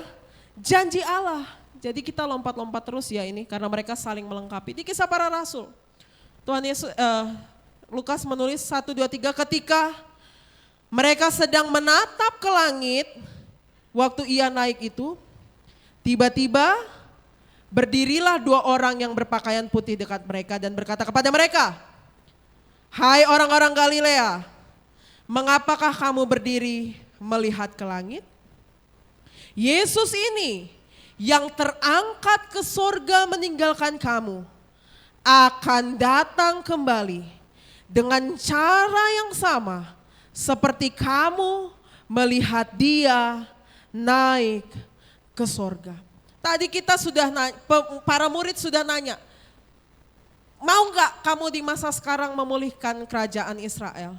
janji Allah. Jadi kita lompat-lompat terus ya ini karena mereka saling melengkapi. Di Kisah Para Rasul, Tuhan Yesus, Lukas menulis 1, 2, 3 ketika mereka sedang menatap ke langit, waktu ia naik itu, tiba-tiba berdirilah 2 orang yang berpakaian putih dekat mereka dan berkata kepada mereka, "Hai orang-orang Galilea, mengapakah kamu berdiri melihat ke langit? Yesus ini yang terangkat ke sorga meninggalkan kamu akan datang kembali dengan cara yang sama seperti kamu melihat dia naik ke sorga. Tadi kita sudah para murid sudah nanya, mau nggak kamu di masa sekarang memulihkan kerajaan Israel?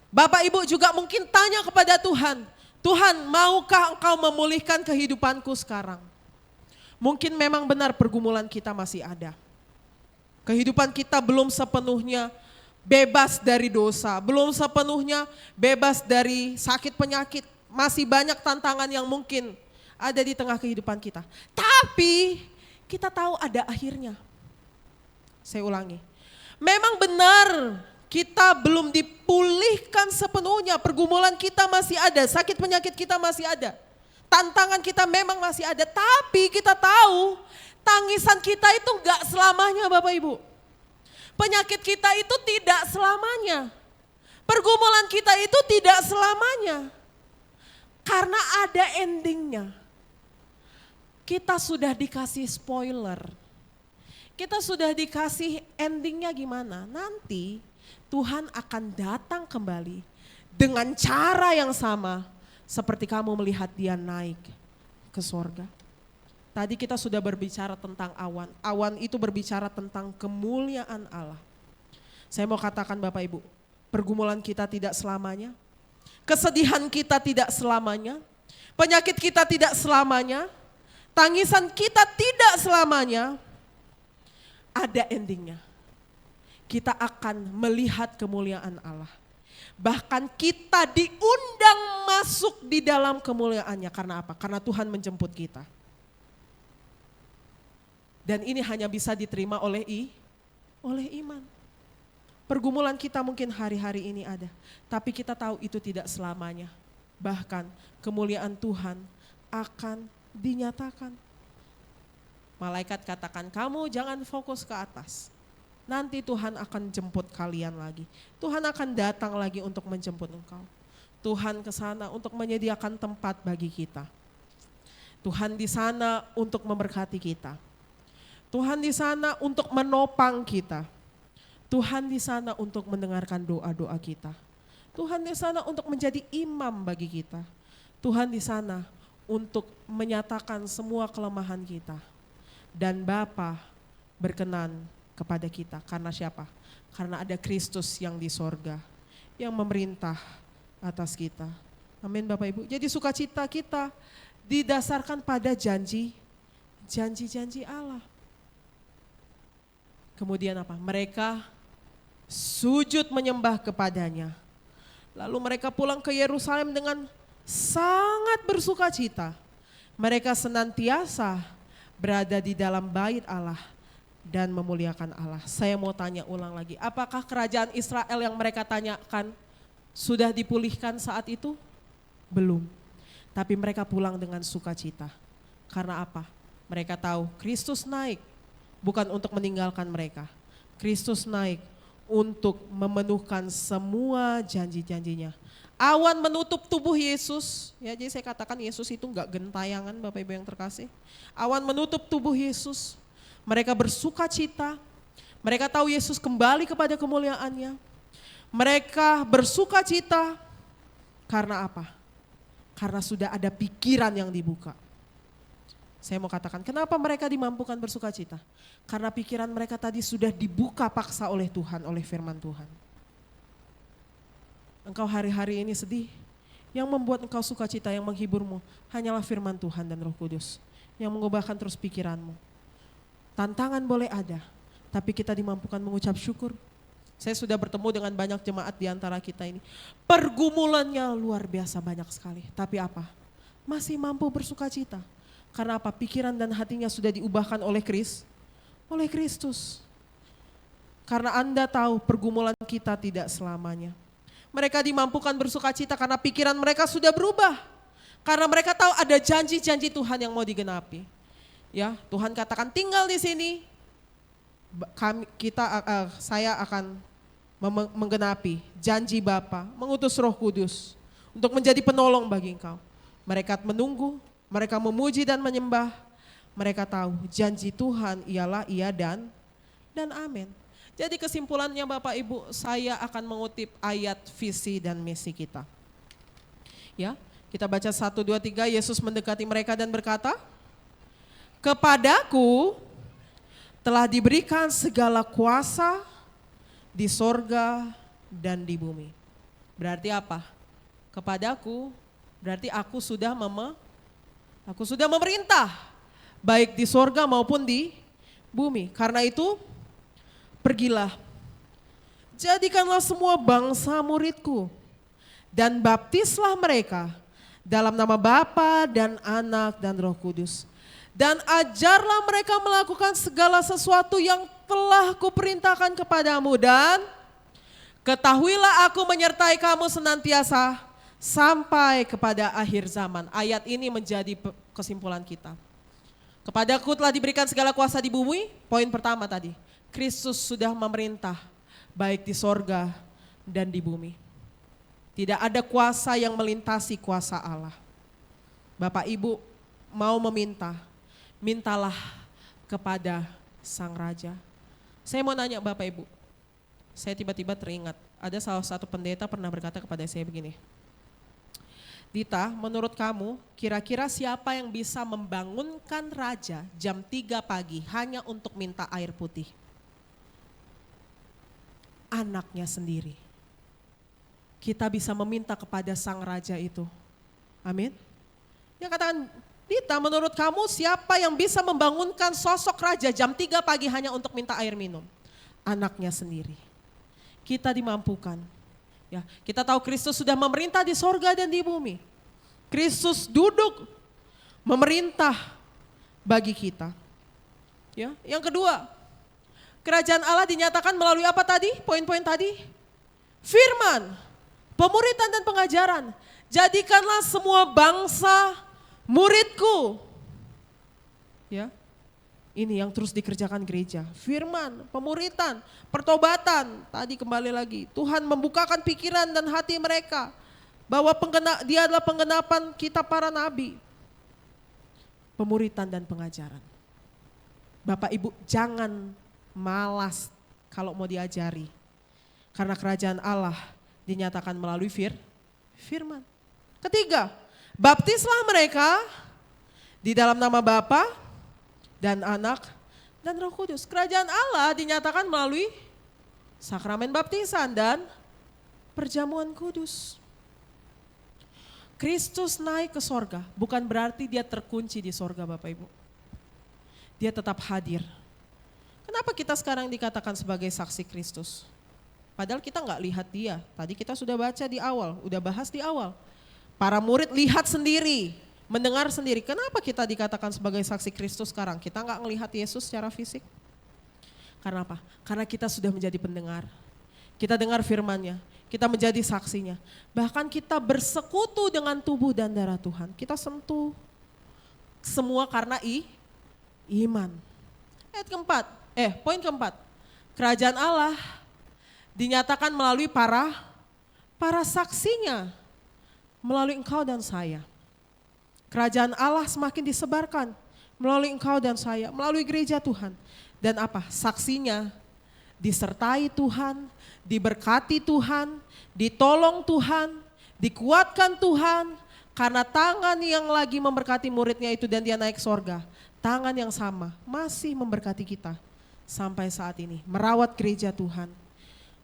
Bapak Ibu juga mungkin tanya kepada Tuhan, Tuhan maukah engkau memulihkan kehidupanku sekarang? Mungkin memang benar pergumulan kita masih ada. Kehidupan kita belum sepenuhnya bebas dari dosa, belum sepenuhnya bebas dari sakit penyakit. Masih banyak tantangan yang mungkin ada di tengah kehidupan kita. Tapi kita tahu ada akhirnya. Saya ulangi. Memang benar kita belum dipulihkan sepenuhnya. Pergumulan kita masih ada, sakit penyakit kita masih ada. Tantangan kita memang masih ada. Tapi kita tahu tangisan kita itu enggak selamanya Bapak Ibu. Penyakit kita itu tidak selamanya. Pergumulan kita itu tidak selamanya. Karena ada endingnya. Kita sudah dikasih spoiler. Kita sudah dikasih endingnya gimana. Nanti Tuhan akan datang kembali dengan cara yang sama seperti kamu melihat dia naik ke sorga. Tadi kita sudah berbicara tentang awan. Awan itu berbicara tentang kemuliaan Allah. Saya mau katakan Bapak Ibu, pergumulan kita tidak selamanya. Kesedihan kita tidak selamanya. Penyakit kita tidak selamanya. Tangisan kita tidak selamanya. Ada endingnya. Kita akan melihat kemuliaan Allah. Bahkan kita diundang masuk di dalam kemuliaannya. Karena apa? Karena Tuhan menjemput kita. Dan ini hanya bisa diterima oleh iman. Pergumulan kita mungkin hari-hari ini ada. Tapi kita tahu itu tidak selamanya. Bahkan kemuliaan Tuhan akan dinyatakan. Malaikat katakan, kamu jangan fokus ke atas. Nanti Tuhan akan jemput kalian lagi. Tuhan akan datang lagi untuk menjemput engkau. Tuhan ke sana untuk menyediakan tempat bagi kita. Tuhan di sana untuk memberkati kita. Tuhan di sana untuk menopang kita. Tuhan di sana untuk mendengarkan doa-doa kita. Tuhan di sana untuk menjadi imam bagi kita. Tuhan di sana untuk menyatakan semua kelemahan kita. Dan Bapa berkenan kepada kita. Karena siapa? Karena ada Kristus yang di sorga. Yang memerintah atas kita. Amin Bapak Ibu. Jadi sukacita kita didasarkan pada janji-janji Allah. Kemudian apa? Mereka sujud menyembah kepadanya. Lalu mereka pulang ke Yerusalem dengan sangat bersukacita. Mereka senantiasa berada di dalam bait Allah dan memuliakan Allah. Saya mau tanya ulang lagi, apakah kerajaan Israel yang mereka tanyakan sudah dipulihkan saat itu? Belum. Tapi mereka pulang dengan sukacita. Karena apa? Mereka tahu Kristus naik bukan untuk meninggalkan mereka. Kristus naik untuk memenuhkan semua janji-janjinya. Awan menutup tubuh Yesus. Ya, jadi saya katakan Yesus itu enggak gentayangan Bapak Ibu yang terkasih. Awan menutup tubuh Yesus. Mereka bersukacita. Mereka tahu Yesus kembali kepada kemuliaannya. Mereka bersukacita karena apa? Karena sudah ada pikiran yang dibuka. Saya mau katakan, kenapa mereka dimampukan bersukacita? Karena pikiran mereka tadi sudah dibuka paksa oleh Tuhan, oleh firman Tuhan. Engkau hari-hari ini sedih, yang membuat engkau sukacita, yang menghiburmu, hanyalah firman Tuhan dan Roh Kudus, yang mengubahkan terus pikiranmu. Tantangan boleh ada, tapi kita dimampukan mengucap syukur. Saya sudah bertemu dengan banyak jemaat di antara kita ini. Pergumulannya luar biasa banyak sekali, tapi apa? Masih mampu bersukacita. Karena apa? Pikiran dan hatinya sudah diubahkan oleh Kristus. Karena Anda tahu pergumulan kita tidak selamanya. Mereka dimampukan bersukacita karena pikiran mereka sudah berubah. Karena mereka tahu ada janji-janji Tuhan yang mau digenapi. Ya, Tuhan katakan tinggal di sini. Saya akan menggenapi janji Bapa, mengutus Roh Kudus untuk menjadi penolong bagi engkau. Mereka menunggu, mereka memuji dan menyembah, mereka tahu janji Tuhan ialah iya dan amin. Jadi kesimpulannya Bapak Ibu, saya akan mengutip ayat visi dan misi kita. Ya, kita baca 1, 2, 3, Yesus mendekati mereka dan berkata, "Kepadaku telah diberikan segala kuasa di sorga dan di bumi." Berarti apa? Kepadaku, berarti aku sudah memerintah, baik di sorga maupun di bumi. Karena itu, pergilah, jadikanlah semua bangsa muridku, dan baptislah mereka dalam nama Bapa dan Anak dan Roh Kudus. Dan ajarlah mereka melakukan segala sesuatu yang telah kuperintahkan kepadamu, dan ketahuilah aku menyertai kamu senantiasa sampai kepada akhir zaman. Ayat ini menjadi kesimpulan kita. Kepadaku telah diberikan segala kuasa di bumi, poin pertama tadi. Kristus sudah memerintah baik di sorga dan di bumi. Tidak ada kuasa yang melintasi kuasa Allah. Bapak Ibu mau meminta, mintalah kepada Sang Raja. Saya mau nanya Bapak Ibu, saya tiba-tiba teringat, ada salah satu pendeta pernah berkata kepada saya begini, "Dita, menurut kamu kira-kira siapa yang bisa membangunkan raja jam 3 pagi hanya untuk minta air putih?" Anaknya sendiri. Kita bisa meminta kepada Sang Raja itu. Amin. Dia katakan, "Dita, menurut kamu siapa yang bisa membangunkan sosok raja jam 3 pagi hanya untuk minta air minum?" Anaknya sendiri. Kita dimampukan. Ya, kita tahu Kristus sudah memerintah di sorga dan di bumi. Kristus duduk memerintah bagi kita. Ya, yang kedua, kerajaan Allah dinyatakan melalui apa tadi? Poin-poin tadi. Firman, pemuritan dan pengajaran. Jadikanlah semua bangsa muridku. Ya. Ini yang terus dikerjakan gereja. Firman, pemuritan, pertobatan. Tadi kembali lagi, Tuhan membukakan pikiran dan hati mereka bahwa dia adalah penggenapan kitab para nabi. Pemuritan dan pengajaran. Bapak Ibu, jangan malas kalau mau diajari. Karena kerajaan Allah dinyatakan melalui firman. Ketiga, baptislah mereka di dalam nama Bapa dan Anak dan Roh Kudus. Kerajaan Allah dinyatakan melalui sakramen baptisan dan perjamuan kudus. Kristus naik ke sorga, bukan berarti dia terkunci di sorga Bapak Ibu. Dia tetap hadir. Kenapa kita sekarang dikatakan sebagai saksi Kristus? Padahal kita nggak lihat dia. Tadi kita sudah baca di awal, udah bahas di awal. Para murid lihat sendiri, mendengar sendiri. Kenapa kita dikatakan sebagai saksi Kristus sekarang? Kita nggak ngelihat Yesus secara fisik. Karena apa? Karena kita sudah menjadi pendengar. Kita dengar firman-Nya, kita menjadi saksinya. Bahkan kita bersekutu dengan tubuh dan darah Tuhan. Kita sentuh semua karena iman. Poin keempat, kerajaan Allah dinyatakan melalui para saksinya, melalui engkau dan saya. Kerajaan Allah semakin disebarkan melalui engkau dan saya, melalui gereja Tuhan. Dan apa? Saksinya disertai Tuhan, diberkati Tuhan, ditolong Tuhan, dikuatkan Tuhan, karena tangan yang lagi memberkati muridnya itu dan dia naik sorga, tangan yang sama masih memberkati kita. Sampai saat ini, merawat gereja Tuhan.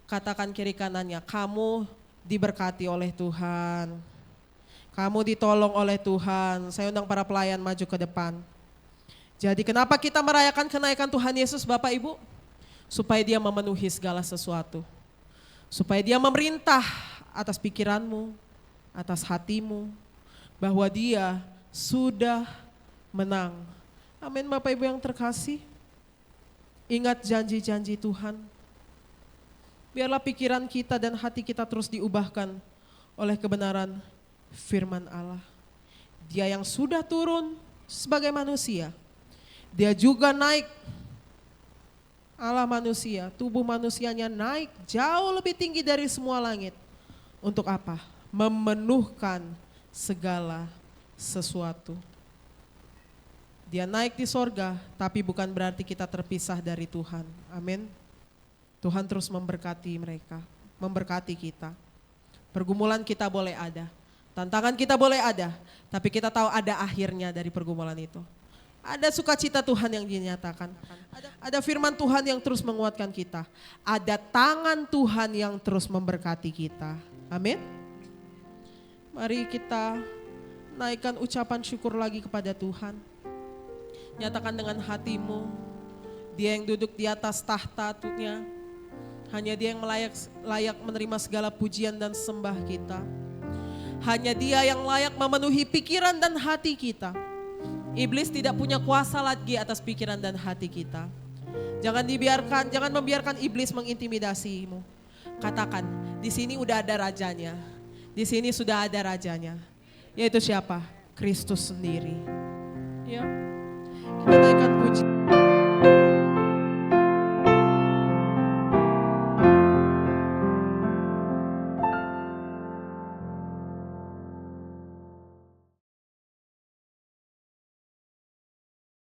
Katakan kiri kanannya, kamu diberkati oleh Tuhan. Kamu ditolong oleh Tuhan. Saya undang para pelayan maju ke depan. Jadi kenapa kita merayakan kenaikan Tuhan Yesus Bapak Ibu? Supaya dia memenuhi segala sesuatu. Supaya dia memerintah atas pikiranmu, atas hatimu. Bahwa dia sudah menang. Amin Bapak Ibu yang terkasih. Ingat janji-janji Tuhan. Biarlah pikiran kita dan hati kita terus diubahkan oleh kebenaran firman Allah. Dia yang sudah turun sebagai manusia. Dia juga naik Allah manusia, tubuh manusianya naik jauh lebih tinggi dari semua langit. Untuk apa? Memenuhkan segala sesuatu. Dia naik di sorga, tapi bukan berarti kita terpisah dari Tuhan. Amin. Tuhan terus memberkati mereka, memberkati kita. Pergumulan kita boleh ada, tantangan kita boleh ada, tapi kita tahu ada akhirnya dari pergumulan itu. Ada sukacita Tuhan yang dinyatakan. Ada firman Tuhan yang terus menguatkan kita. Ada tangan Tuhan yang terus memberkati kita. Amin. Mari kita naikkan ucapan syukur lagi kepada Tuhan. Nyatakan dengan hatimu, Dia yang duduk di atas tahta-Nya, hanya Dia yang layak menerima segala pujian dan sembah kita. Hanya Dia yang layak memenuhi pikiran dan hati kita. Iblis tidak punya kuasa lagi atas pikiran dan hati kita. Jangan membiarkan iblis mengintimidasimu. Katakan, di sini udah ada rajanya. Di sini sudah ada rajanya. Yaitu siapa? Kristus sendiri. Ya. Kita naikkan puji.